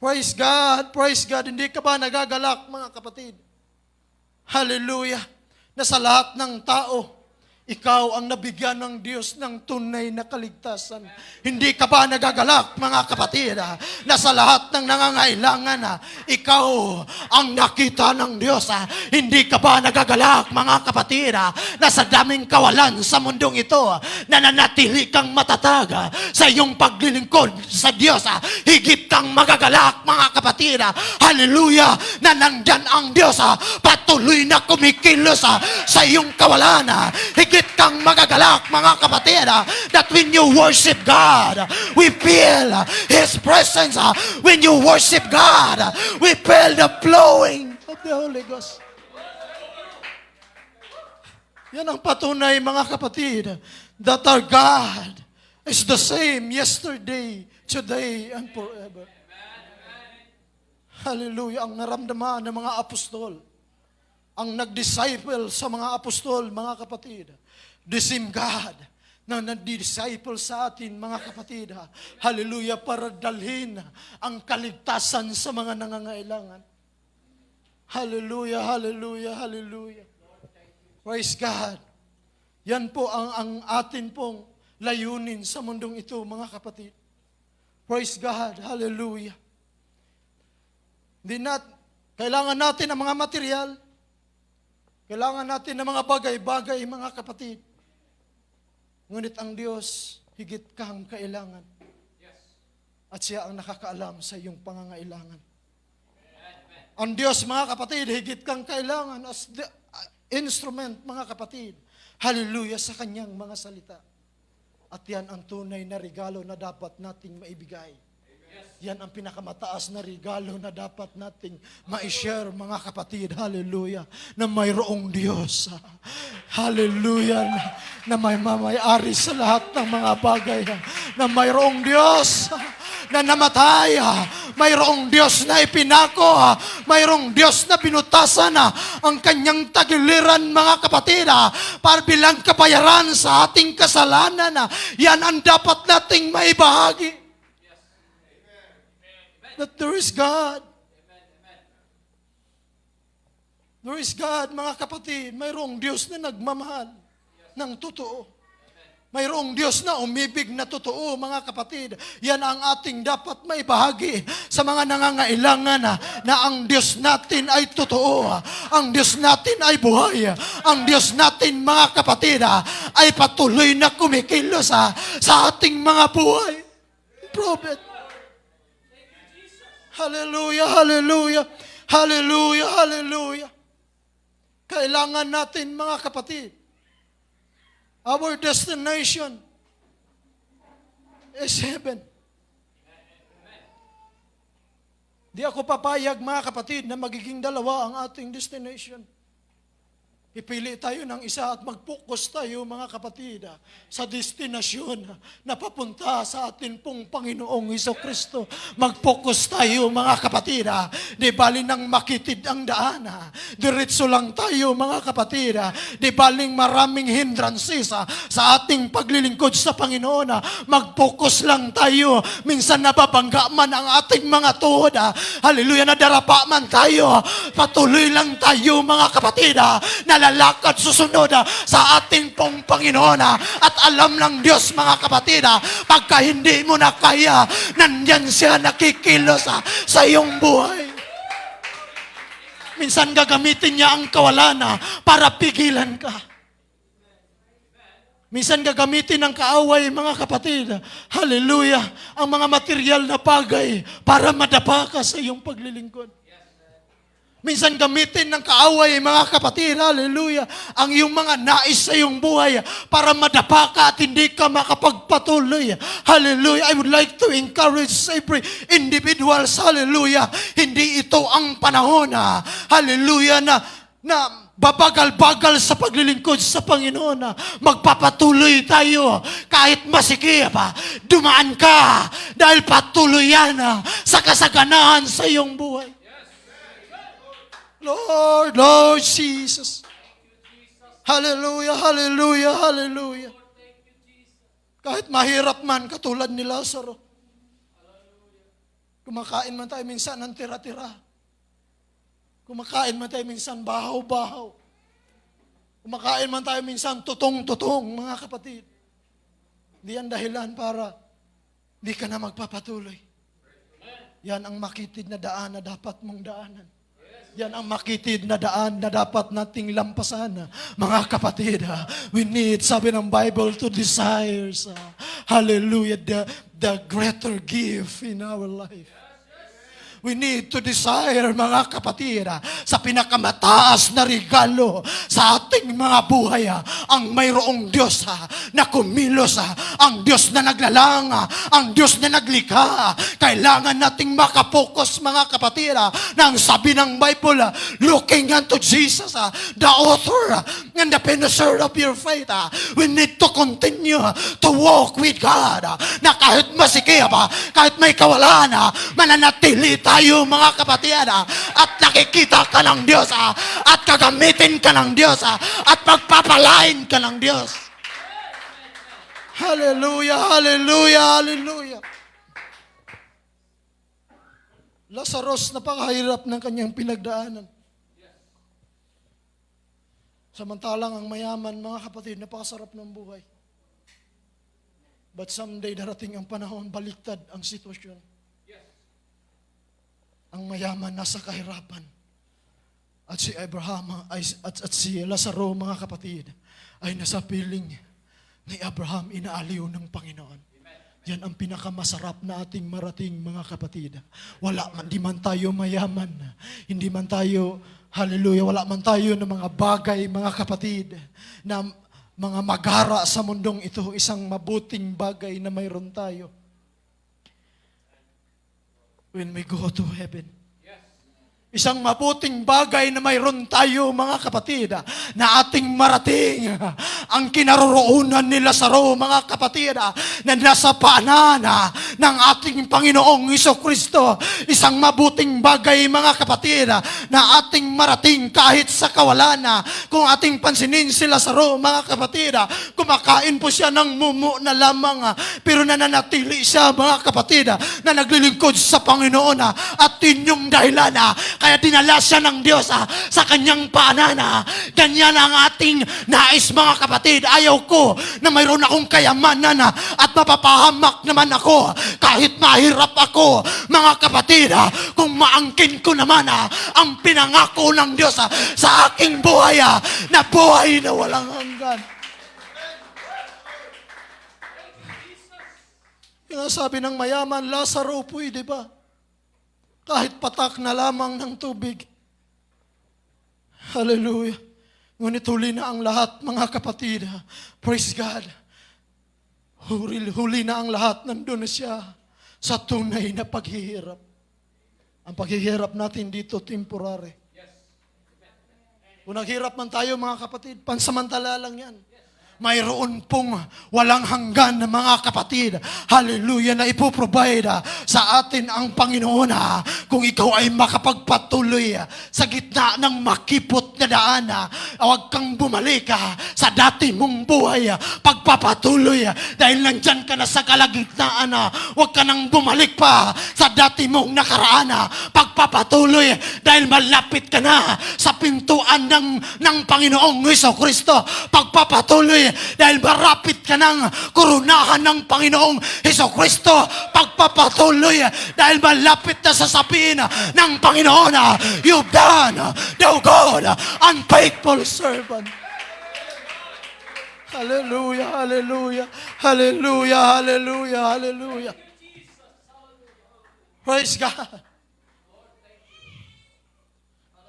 Praise God, praise God. Hindi ka ba nagagalak, mga kapatid? Hallelujah. Na sa lahat ng tao, ikaw ang nabigyan ng Diyos ng tunay na kaligtasan. Hindi ka ba nagagalak, mga kapatid, na sa lahat ng nangangailangan, ikaw ang nakita ng Diyos. Hindi ka ba nagagalak, mga kapatid, na sa daming kawalan sa mundong ito, nananatili kang matatag sa iyong paglilingkod sa Diyos. Higit kang magagalak, mga kapatid. Hallelujah, na nandyan ang Diyos, patuloy na kumikilos sa iyong kawalan. Higit kang magagalak, mga kapatid, that when you worship God, we feel His presence. When you worship God, we feel the flowing of the Holy Ghost. Yan ang patunay, mga kapatid, that our God is the same yesterday, today, and forever. Hallelujah. Ang naramdaman ng mga apostol, ang nag-disciple sa mga apostol, mga kapatid, the same God na nag-disciple sa atin, mga kapatid. Hallelujah, para dalhin ang kaligtasan sa mga nangangailangan. Hallelujah, hallelujah, hallelujah. Praise God. Yan po ang atin pong layunin sa mundong ito, mga kapatid. Praise God, hallelujah. Kailangan natin ng mga material. Kailangan natin ng mga bagay-bagay, mga kapatid. Ngunit ang Diyos, higit kang kailangan. At siya ang nakakaalam sa iyong pangangailangan. Ang Diyos, mga kapatid, higit kang kailangan as the instrument, mga kapatid. Hallelujah, sa kanyang mga salita. At yan ang tunay na regalo na dapat nating maibigay. Yan ang pinakamataas na regalo na dapat nating ma-share, mga kapatid. Hallelujah. Na mayroong Diyos. Hallelujah. Na may mamayari sa lahat ng mga bagay. Na mayroong Diyos na namatay. Mayroong Diyos na ipinako. Mayroong Diyos na binutasan ang kanyang tagiliran, mga kapatid, para bilang kapayaran sa ating kasalanan. Yan ang dapat nating maibahagi. That there is God. There is God, mga kapatid. Mayroong Diyos na nagmamahal ng totoo. Mayroong Diyos na umibig na totoo, mga kapatid. Yan ang ating dapat maibahagi sa mga nangangailangan na ang Diyos natin ay totoo. Ang Diyos natin ay buhay. Ang Diyos natin, mga kapatid, ay patuloy na kumikilos sa ating mga buhay. Prophet. Hallelujah, hallelujah, hallelujah, hallelujah. Kailangan natin, mga kapatid, our destination is heaven. Di ako papayag, mga kapatid, na magiging dalawa ang ating destination. Ipili tayo ng isa at mag-focus tayo, mga kapatid, sa destinasyon na papunta sa atin pong Panginoong Jesucristo. Mag-focus tayo, mga kapatid. Di bali nang makitid ang daan. Diretso lang tayo, mga kapatid. Di baling maraming hindrances sa ating paglilingkod sa Panginoon. Mag-focus lang tayo. Minsan nababangga man ang ating mga tuhod. Hallelujah, nadarapa man tayo. Patuloy lang tayo, mga kapatid, na lalakad susunod sa ating pong Panginoon. At alam ng Diyos, mga kapatid, pagka hindi mo na kaya, nandyan siya nakikilos sa iyong buhay. Minsan gagamitin niya ang kawalan para pigilan ka. Minsan gagamitin ng kaaway, mga kapatid. Hallelujah. Ang mga material na bagay para madapa ka sa iyong paglilingkod. Minsan gamitin ng kaaway, mga kapatid, hallelujah, ang iyong mga nais sa iyong buhay para madapa ka at hindi ka makapagpatuloy. Hallelujah. I would like to encourage every individuals, hallelujah, hindi ito ang panahon, hallelujah, na babagal-bagal sa paglilingkod sa Panginoon. Magpapatuloy tayo kahit masikip. Dumaan ka dahil patuloy yan sa kasaganahan sa iyong buhay. Lord Jesus. Hallelujah, hallelujah, hallelujah. Kahit mahirap man, katulad ni Lazaro. Kumakain man tayo minsan ng tira-tira. Kumakain man tayo minsan bahaw-bahaw. Kumakain man tayo minsan tutong-tutong, mga kapatid. Di yan dahilan para di ka na magpapatuloy. Yan ang makitid na daan na dapat mong daanan. Yan ang makitid na daan na dapat nating lampasan. Mga kapatid, we need, sabi ng Bible, to desires, hallelujah, the greater gift in our life. We need to desire, mga kapatid, sa pinakamataas na regalo sa ating mga buhay, ang mayroong Diyos na kumilos, ang Diyos na naglalang, ang Diyos na naglikha. Kailangan nating makapokus, mga kapatid, na ang sabi ng Bible, looking unto Jesus, the author and the finisher of your faith. We need to continue to walk with God, na kahit masikip, kahit may kawalan, mananatili tayo, mga kapatid, at nakikita ka ng Diyos, at gagamitin ka ng Diyos, at magpapalain ka ng Diyos. Hallelujah, hallelujah, hallelujah. Lazarus, napakahirap ng kanyang pinagdaanan. Samantalang ang mayaman, mga kapatid, napakasarap ng buhay. But someday darating ang panahon, baliktad ang sitwasyon. Ang mayaman nasa kahirapan. At si Abraham at si Lazaro, mga kapatid, ay nasa piling ni Abraham, inaaliw ng Panginoon. Yan ang pinakamasarap na ating marating, mga kapatid. Di man tayo mayaman, hindi man tayo, hallelujah, wala man tayo ng mga bagay, mga kapatid, na mga magara sa mundong ito, isang mabuting bagay na mayroon tayo. When we go to heaven. Isang mabuting bagay na mayroon tayo, mga kapatid, na ating marating. Ang kinaroroonan ni Lazaro, mga kapatid, na nasa paanan ng ating Panginoong Jesucristo. Isang mabuting bagay, mga kapatid, na ating marating kahit sa kawalan. Kung ating pansinin si Lazaro, mga kapatid, kumakain po siya ng mumu na lamang, pero nananatili siya, mga kapatid, na naglilingkod sa Panginoon. At yun yung dahilan kaya dinala siya ng Diyos sa kanyang paanan. Ganyan ang ating nais, mga kapatid. Ayaw ko na mayroon akong kayamanan at mapapahamak naman ako kahit mahirap ako, mga kapatid. Kung maangkin ko naman ang pinangako ng Diyos sa aking buhay, na buhay na walang hanggan. Yung sabi ng mayaman, Lazaro, pwede ba? Kahit patak na lamang ng tubig. Hallelujah. Ngunit huli na ang lahat, mga kapatid. Praise God. Huli na ang lahat. Nandun na siya sa tunay na paghihirap. Ang paghihirap natin dito, temporary. Kung naghirap man tayo, mga kapatid, pansamantala lang yan. Mayroon pong walang hanggan, mga kapatid, hallelujah, na ipoprovide sa atin ang Panginoon kung ikaw ay makapagpatuloy sa gitna ng makipot na daan. Huwag kang bumalik sa dati mong buhay, pagpapatuloy dahil nandyan ka na sa kalagitnaan. Huwag ka nang bumalik pa sa dati mong nakaraan, pagpapatuloy dahil malapit ka na sa pintuan ng Panginoong Jesucristo. Pagpapatuloy dahil marapit ka ng koronahan ng Panginoong Jesucristo. Pagpapatuloy dahil malapit na sasabihin ng Panginoon, you've done, thou good, unfaithful servant. Hallelujah, hallelujah, hallelujah, hallelujah, hallelujah. Praise God.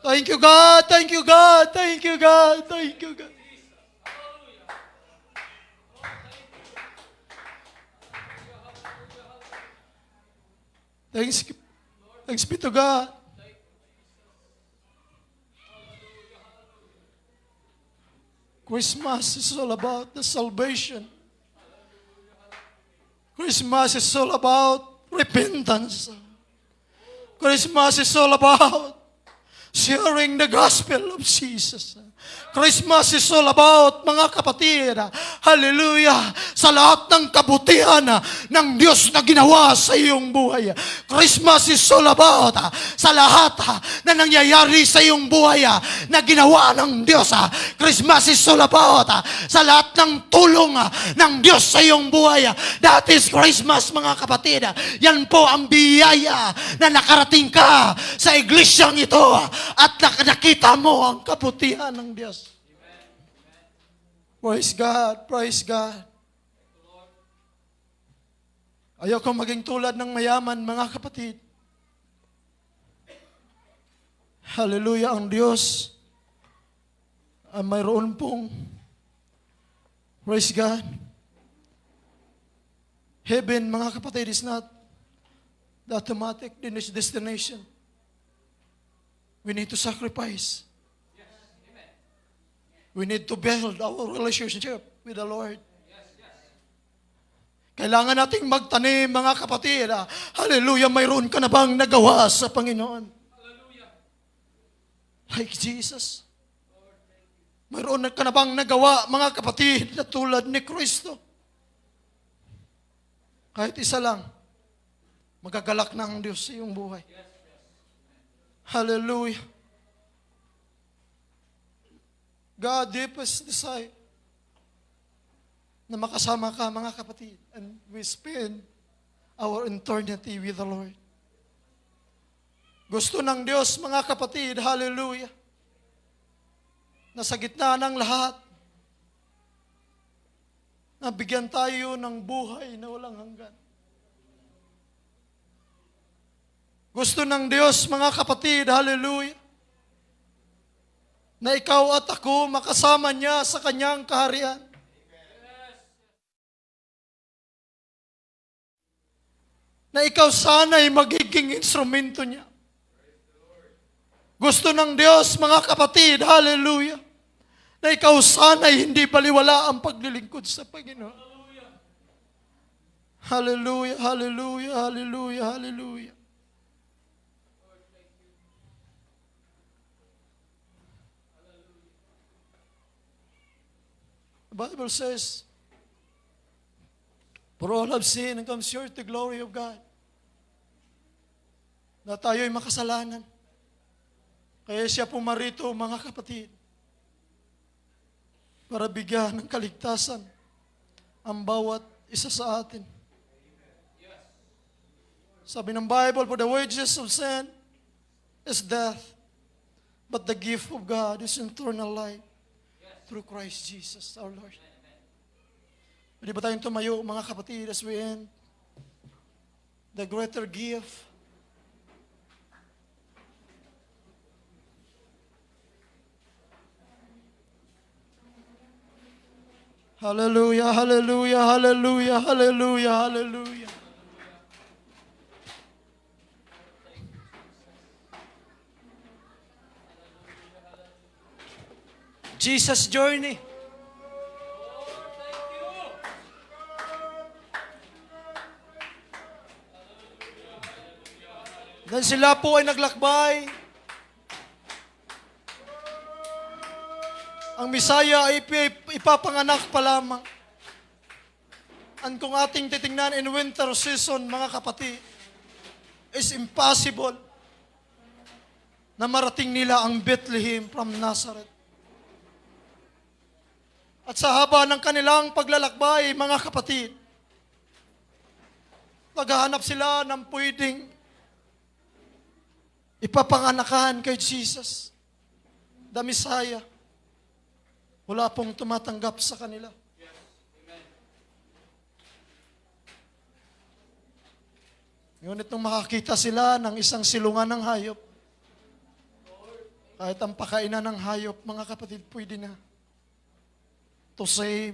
Thank you, God. Thank you, God. Thank you, God. Thank you, God. Thanks be to God. Christmas is all about the salvation. Christmas is all about repentance. Christmas is all about sharing the gospel of Jesus. Christmas is all about, mga kapatid, hallelujah, sa lahat ng kabutihan ng Diyos na ginawa sa iyong buhay. Christmas is all about sa lahat na nangyayari sa iyong buhay na ginawa ng Diyos. Christmas is all about sa lahat ng tulong ng Diyos sa iyong buhay. That is Christmas, mga kapatid. Yan po ang biyaya na nakarating ka sa iglesyang ito at nakita mo ang kabutihan ng Diyos. Praise God, praise God. Ayoko maging tulad ng mayaman, mga kapatid. Hallelujah, ang Diyos ay mayroon pong, praise God. Heaven, mga kapatid, is not the automatic destination. We need to sacrifice. We need to build our relationship with the Lord. Kailangan nating magtanim, mga kapatid. Hallelujah, mayroon ka na bang nagawa sa Panginoon? Like Jesus. Mayroon ka na bang nagawa, mga kapatid, na tulad ni Kristo? Kahit isa lang, magagalak na ang Diyos sa iyong buhay. Hallelujah. God deepest desire na makasama ka, mga kapatid, and we spend our eternity with the Lord. Gusto ng Diyos, mga kapatid, hallelujah, na sa gitna ng lahat, nabigyan tayo ng buhay na walang hanggan. Gusto ng Diyos, mga kapatid, hallelujah, na ikaw at ako makasama niya sa kanyang kaharian. Na ikaw sana'y magiging instrumento niya. Gusto ng Diyos, mga kapatid, hallelujah, na ikaw sana'y hindi baliwala ang paglilingkod sa Panginoon. Hallelujah, hallelujah, hallelujah, hallelujah. The Bible says, for all have sinned and come short the glory of God. Na tayo'y makasalanan. Kaya siya pumarito, mga kapatid, para bigyan ng kaligtasan ang bawat isa sa atin. Sabi ng Bible, for the wages of sin is death, but the gift of God is eternal life through Christ Jesus our Lord. Pwede ba tayong tumayo, mga kapatid, as we end the greater gift? Hallelujah, hallelujah, hallelujah, hallelujah, hallelujah. Jesus' journey. Dan sila po ay naglakbay. Ang Misaya ay ipapanganak pa lamang. And kung ating titingnan in winter season, mga kapatid, is impossible na marating nila ang Bethlehem from Nazareth. At sa haba ng kanilang paglalakbay, mga kapatid, naghahanap sila ng pwedeng ipapanganakan kay Jesus, the Messiah. Wala pong tumatanggap sa kanila. Ngunit nung makakita sila ng isang silungan ng hayop, Kahit ang pakainan ng hayop, mga kapatid, pwede na to save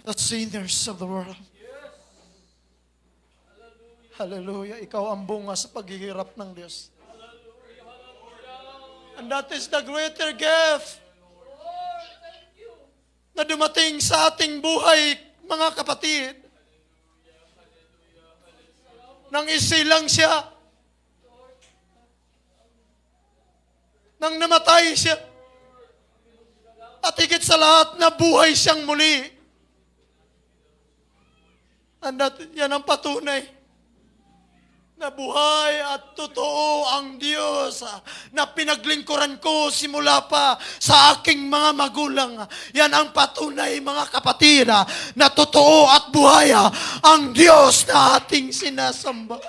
the sinners of the world. Hallelujah. Ikaw ang bunga sa paghihirap ng Diyos. And that is the greater gift na dumating sa ating buhay, mga kapatid. Nang isilang siya, nang namatay siya, at higit sa lahat, nabuhay siyang muli. And that, yan ang patunay na buhay at totoo ang Diyos na pinaglingkuran ko simula pa sa aking mga magulang. Yan ang patunay, mga kapatid, na totoo at buhay ang Diyos na ating sinasamba.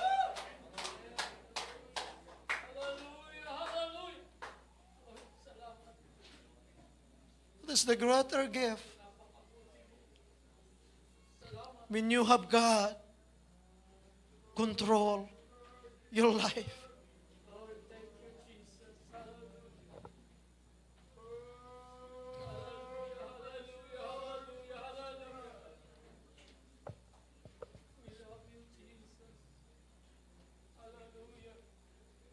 That's the greater gift. When you have God control your life.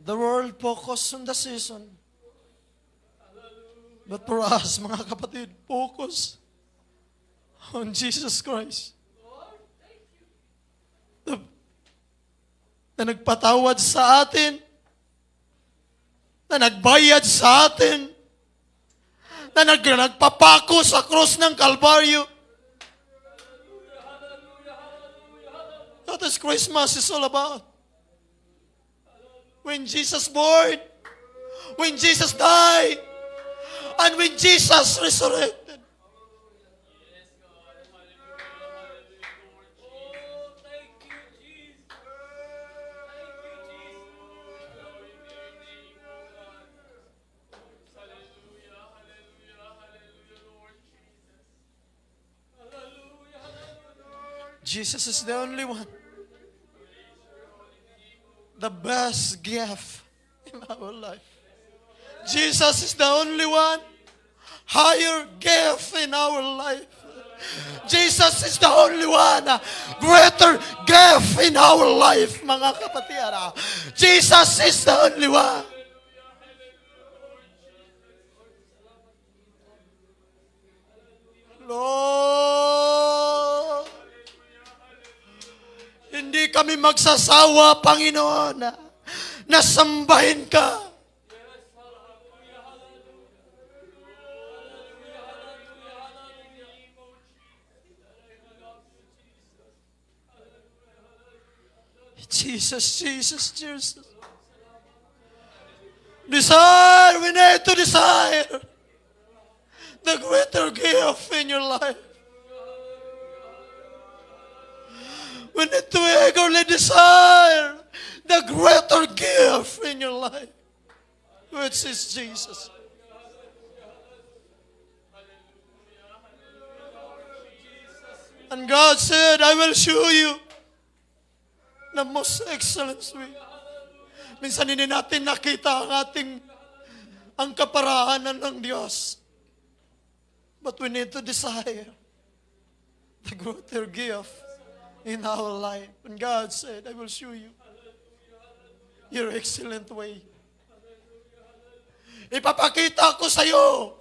The world focus on the season. But for us, mga kapatid, focus on Jesus Christ. Na nagpatawad sa atin, na nagbayad sa atin, na nagpapako sa cross ng Kalbaryo. That is Christmas is all about. When Jesus born, when Jesus died, and when Jesus resurrected. Jesus is the only one. The best gift in our life. Jesus is the only one. Higher gift in our life. Jesus is the only one. Greater gift in our life, mga kapatid. Jesus is the only one. Lord, hindi kami magsasawa, Panginoon, na sambahin ka. Jesus, Jesus, Jesus. Desire, we need to desire the greater gift in your life. We need to eagerly desire the greater gift in your life, which is Jesus. And God said, I will show you the most excellent way. Minsan hindi natin nakita ang kaparahanan ng Diyos. But we need to desire the greater gift in our life. And God said, I will show you your excellent way. Ipapakita ko sa iyo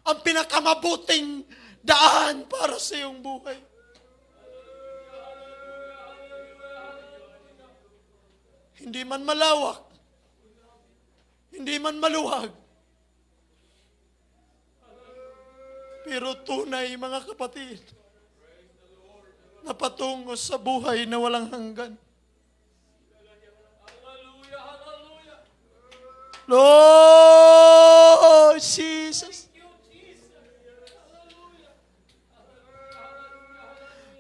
ang pinakamabuting daan para sa iyong buhay. Hindi man malawak, hindi man maluwag, pero tunay, mga kapatid, na patungo sa buhay na walang hanggan. Lord Jesus.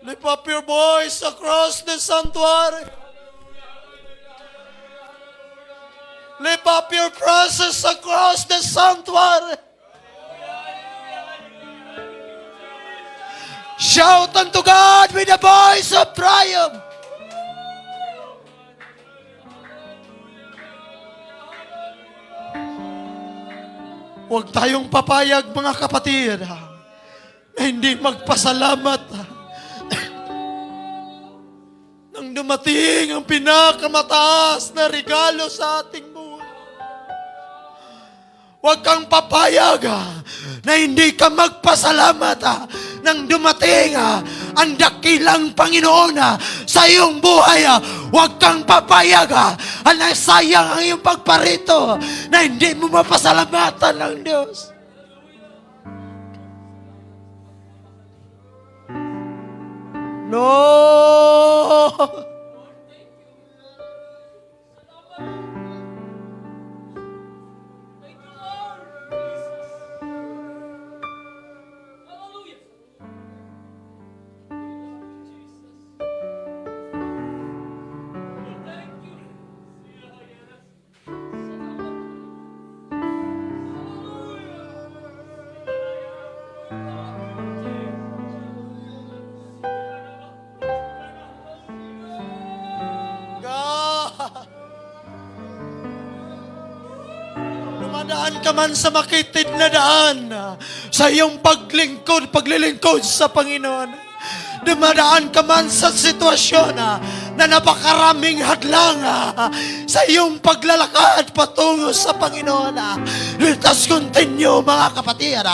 Lift up your voice across the sanctuary. Lift up your presence across the sanctuary. Shout unto God with a voice of triumph. Huwag tayong papayag, mga kapatid, na hindi magpasalamat nang dumating ang pinakamataas na regalo sa ating buhay. Huwag kang papayag na hindi ka magpasalamat nang dumating ang dakilang Panginoon sa iyong buhay. Huwag kang papayag na sayang ang iyong pagparito na hindi mo mapasalamatan ng Diyos. No! Dumadaan ka man sa makitid na daan sa iyong paglilingkod sa Panginoon. Dumadaan ka man sa sitwasyon na napakaraming hadlang sa iyong paglalakad patungo sa Panginoon. Let us continue, mga kapatid.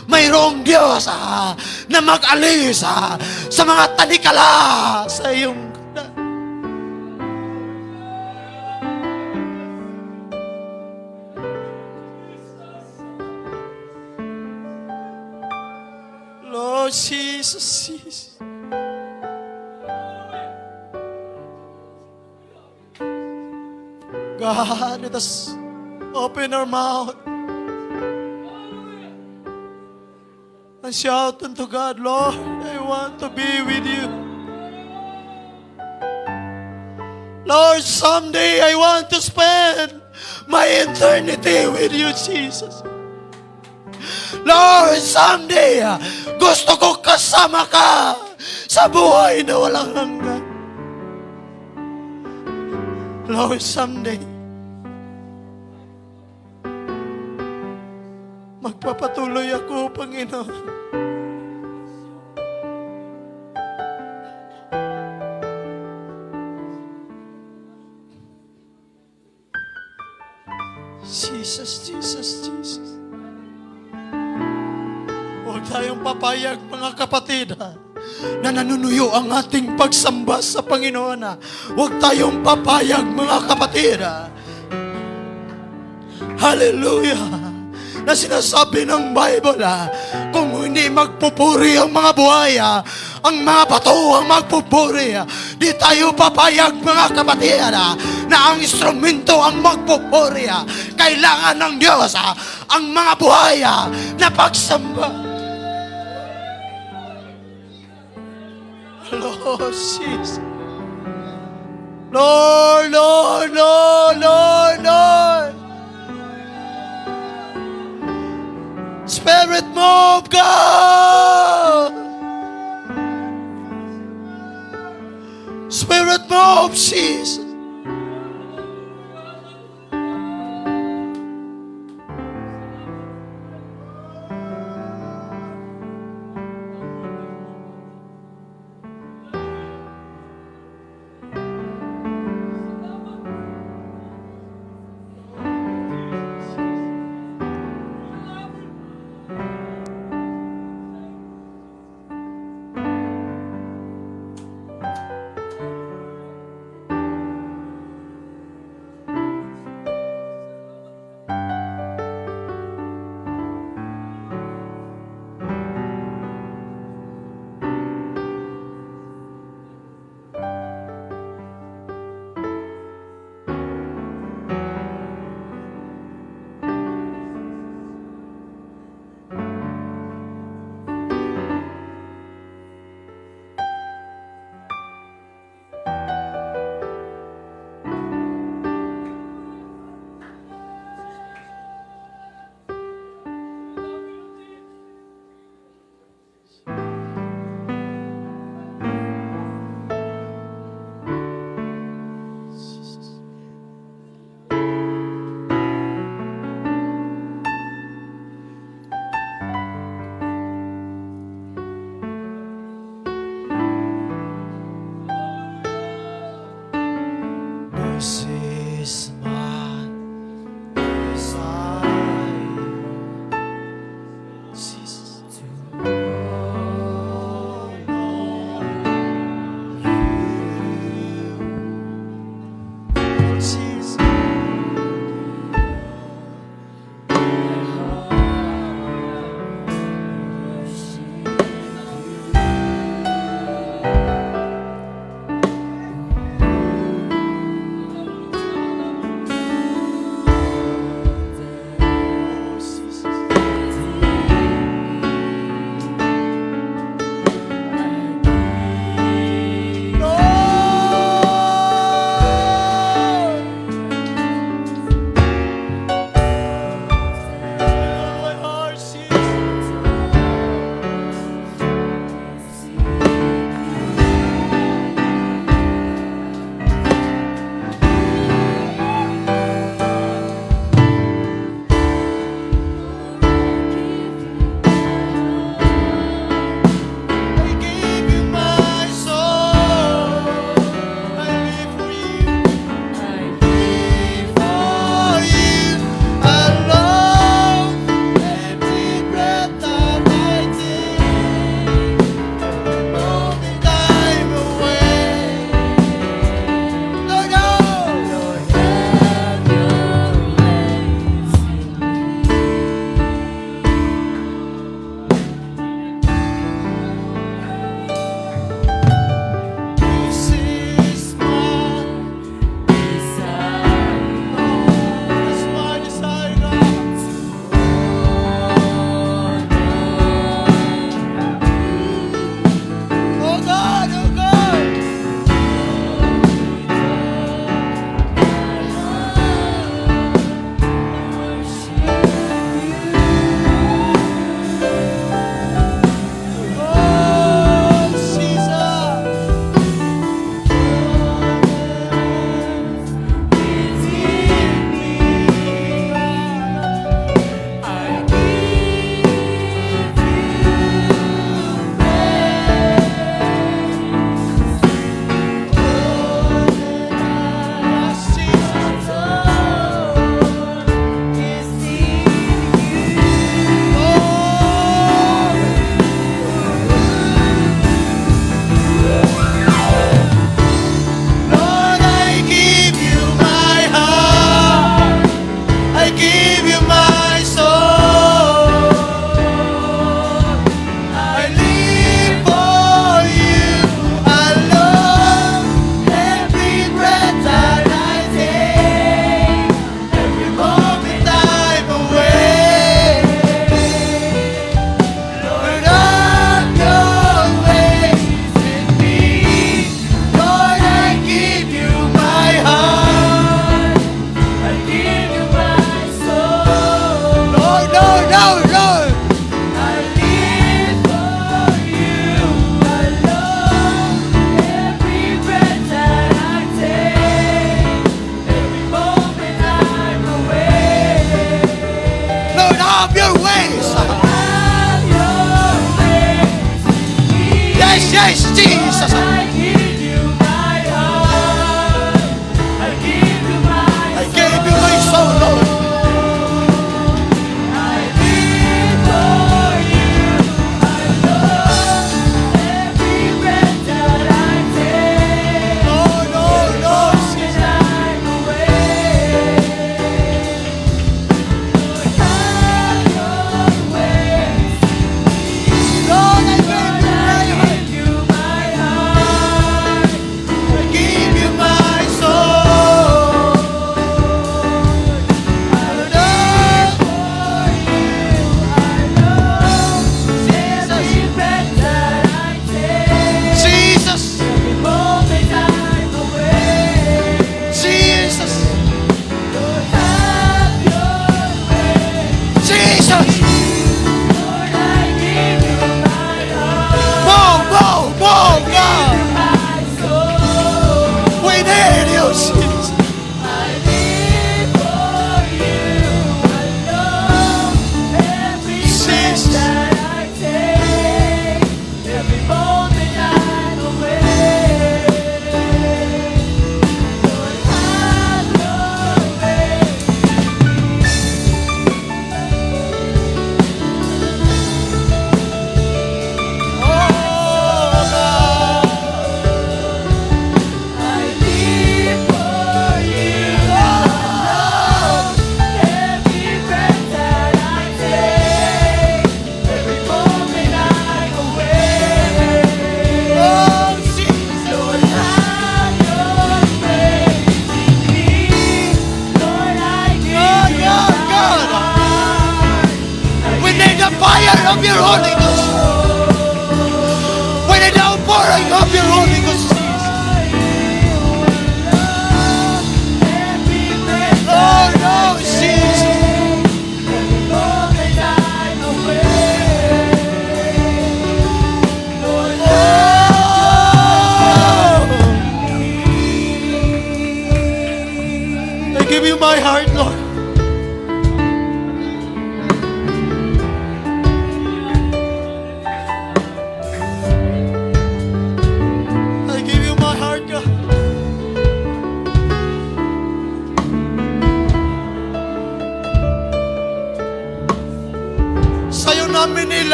Mayroong Diyos na mag-alis sa mga tanikala sa iyong Lord Jesus, Jesus. God, let us open our mouth and shout unto God, Lord, I want to be with you. Lord, someday I want to spend my eternity with you, Jesus. Lord, someday gusto ko kasama ka sa buhay na walang hanggan. Lord, someday magpapatuloy ako, Panginoon. Jesus, Jesus, Jesus. Huwag tayong papayag, mga kapatid, na nanunuyo ang ating pagsamba sa Panginoon. Huwag tayong papayag, mga kapatid. Hallelujah! Na sinasabi ng Bible, kung hindi magpupuri ang mga buhay, ang mga bato ang magpupuri. Di tayo papayag, mga kapatid, na ang instrumento ang magpupuri. Kailangan ng Diyos ang mga buhay na pagsamba. Lord Jesus. Lord, Lord, Lord, Lord, Lord. Spirit move, God. Spirit move, Jesus.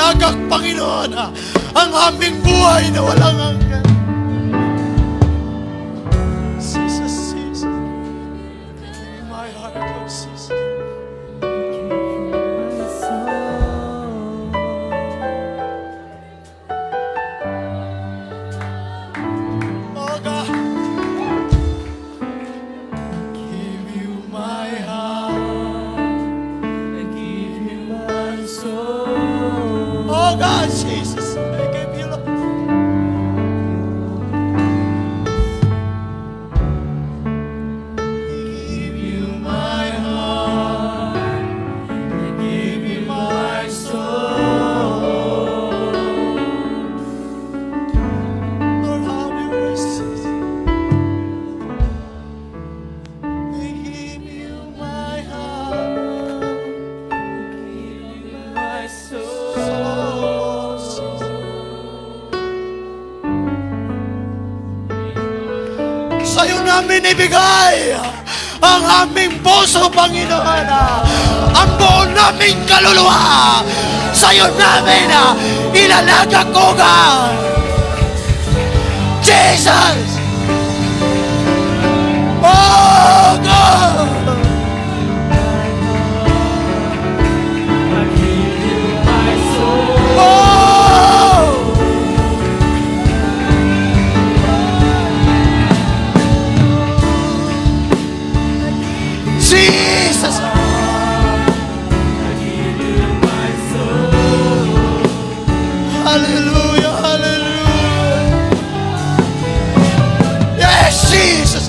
ilalagak, Panginoon, ang aming buhay na walang hanggan. Jesus, Jesus. My heart, Lord Jesus. Oh God. Give you my heart. I give you my soul. Oh God, Jesus. I give you, Lord. Give you my heart. I give you my soul. Lord, have your mercy. I give you my heart. I give you my soul. Sa'yo namin ibigay ang aming puso, Panginoon. Ang buo naming kaluluwa. Sa'yo namin ilalagak, O God. Jesus! Oh God! Oh! Jesus! Hallelujah, hallelujah. Yes, Jesus.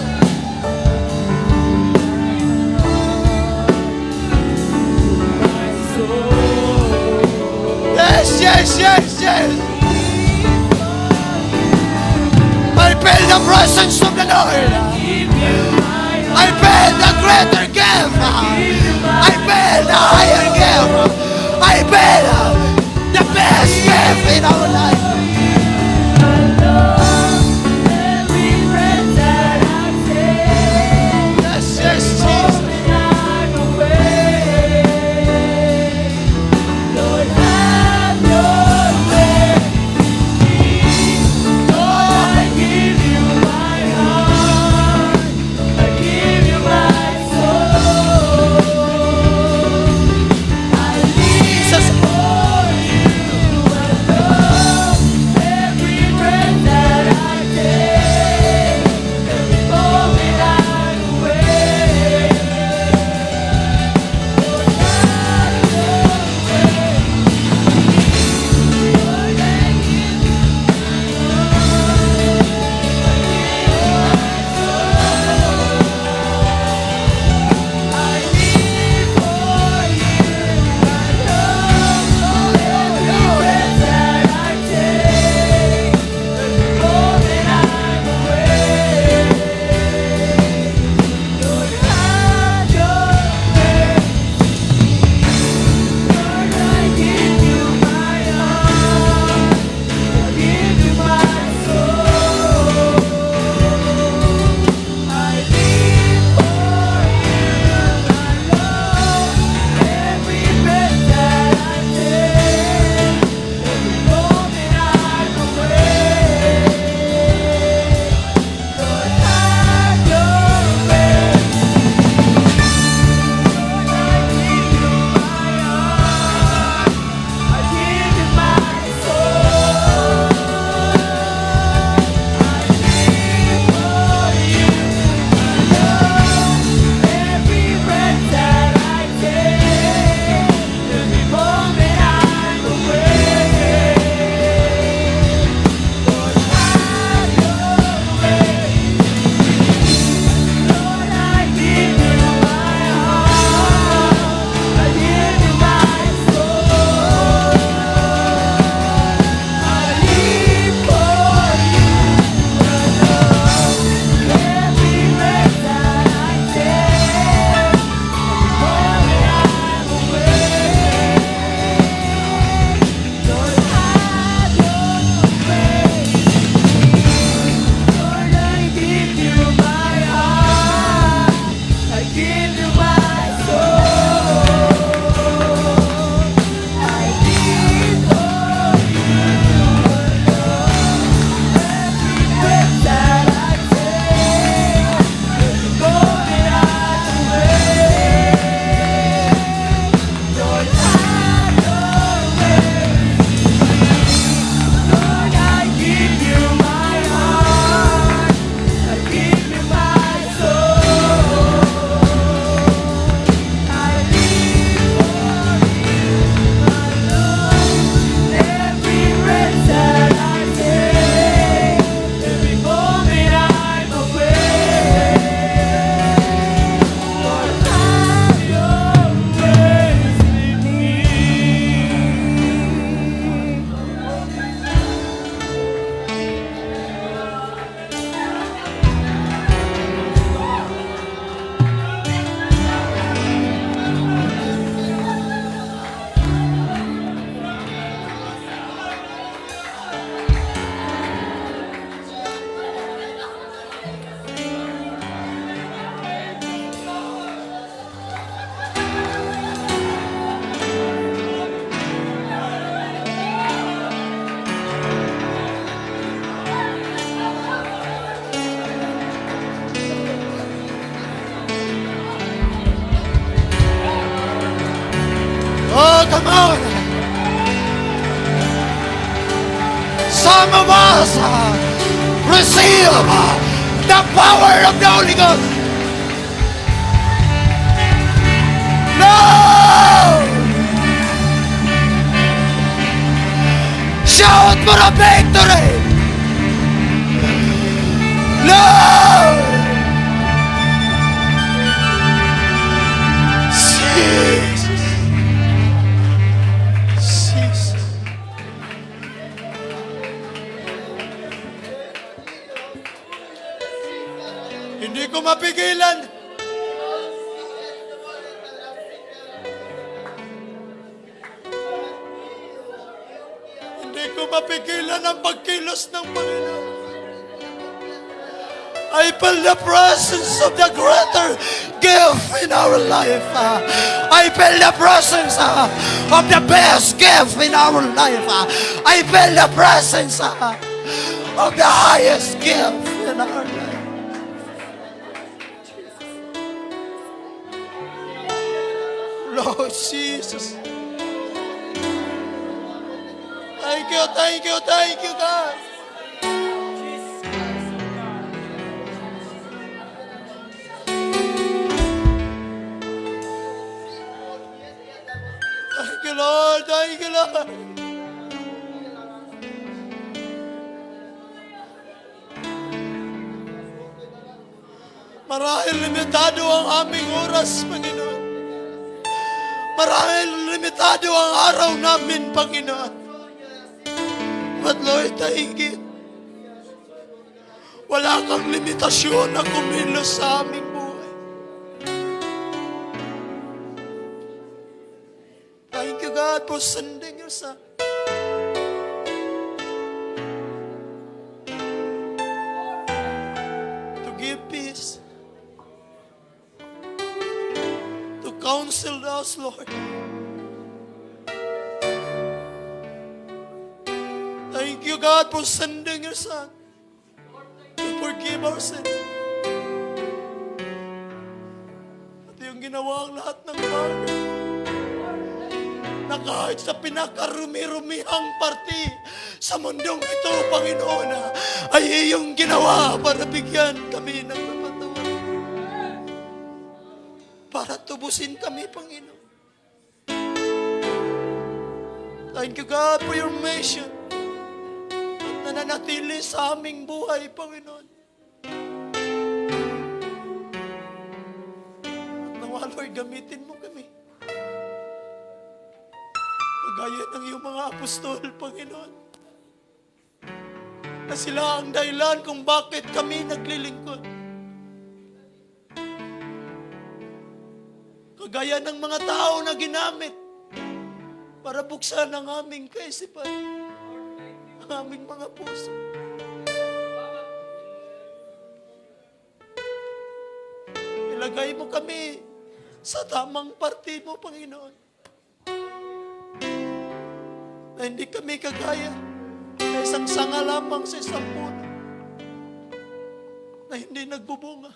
Yes, yes, yes, yes. I feel the presence of the Lord. I feel the greater gift. I feel the higher gift. I feel the best gift in our life. Yes, yes, Jesus. Jesus. Come on. Some of us receive the power of the Holy Ghost. No! Shout for a victory! No! Jesus! Jesus! Hindi ko mapigilan. Hindi ko mapigilan ang pagkilos ng Panginoon. I feel the presence of the greater gift in our life. I feel the presence of the best gift in our life. I feel the presence of the highest gift in our life. Lord Jesus. Thank you, thank you, thank you, God. Thank you, Lord. Thank you, Lord. Marahil limitado ang aming oras, Panginoon. Marahil limitado ang araw namin, Panginoon. But Lord, thank you. Wala kang limitasyon na kumilos sa aming buhay. Thank you, God, for sending your Son. To give peace. To counsel us, Lord. Thank you, God, for sending your Son to forgive our sin. At yung ginawa ang lahat ng bagay na kahit sa pinakarumi-rumihang parte sa mundong ito, Panginoon, ay iyong ginawa para bigyan kami ng kapatawaran. Para tubusin kami, Panginoon. Thank you, God, for your mission. Nananatili sa aming buhay, Panginoon. At nawa, Lord, gamitin mo kami. Kagaya ng iyong mga apostol, Panginoon. Na sila ang dahilan kung bakit kami naglilingkod. Kagaya ng mga tao na ginamit para buksan ang aming kaisipan. Ang aming mga puso. Ilagay mo kami sa tamang parte mo, Panginoon. Na hindi kami kagaya na isang sanga lamang sa isang puno na hindi nagbubunga.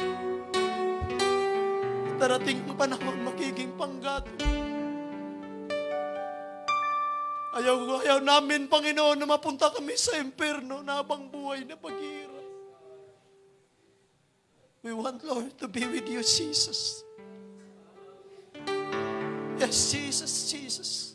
Darating ang panahon magiging panggato. Ayaw namin, Panginoon, na mapunta kami sa impyerno na habang buhay na paghihirap. We want, Lord, to be with you, Jesus. Yes, Jesus, Jesus.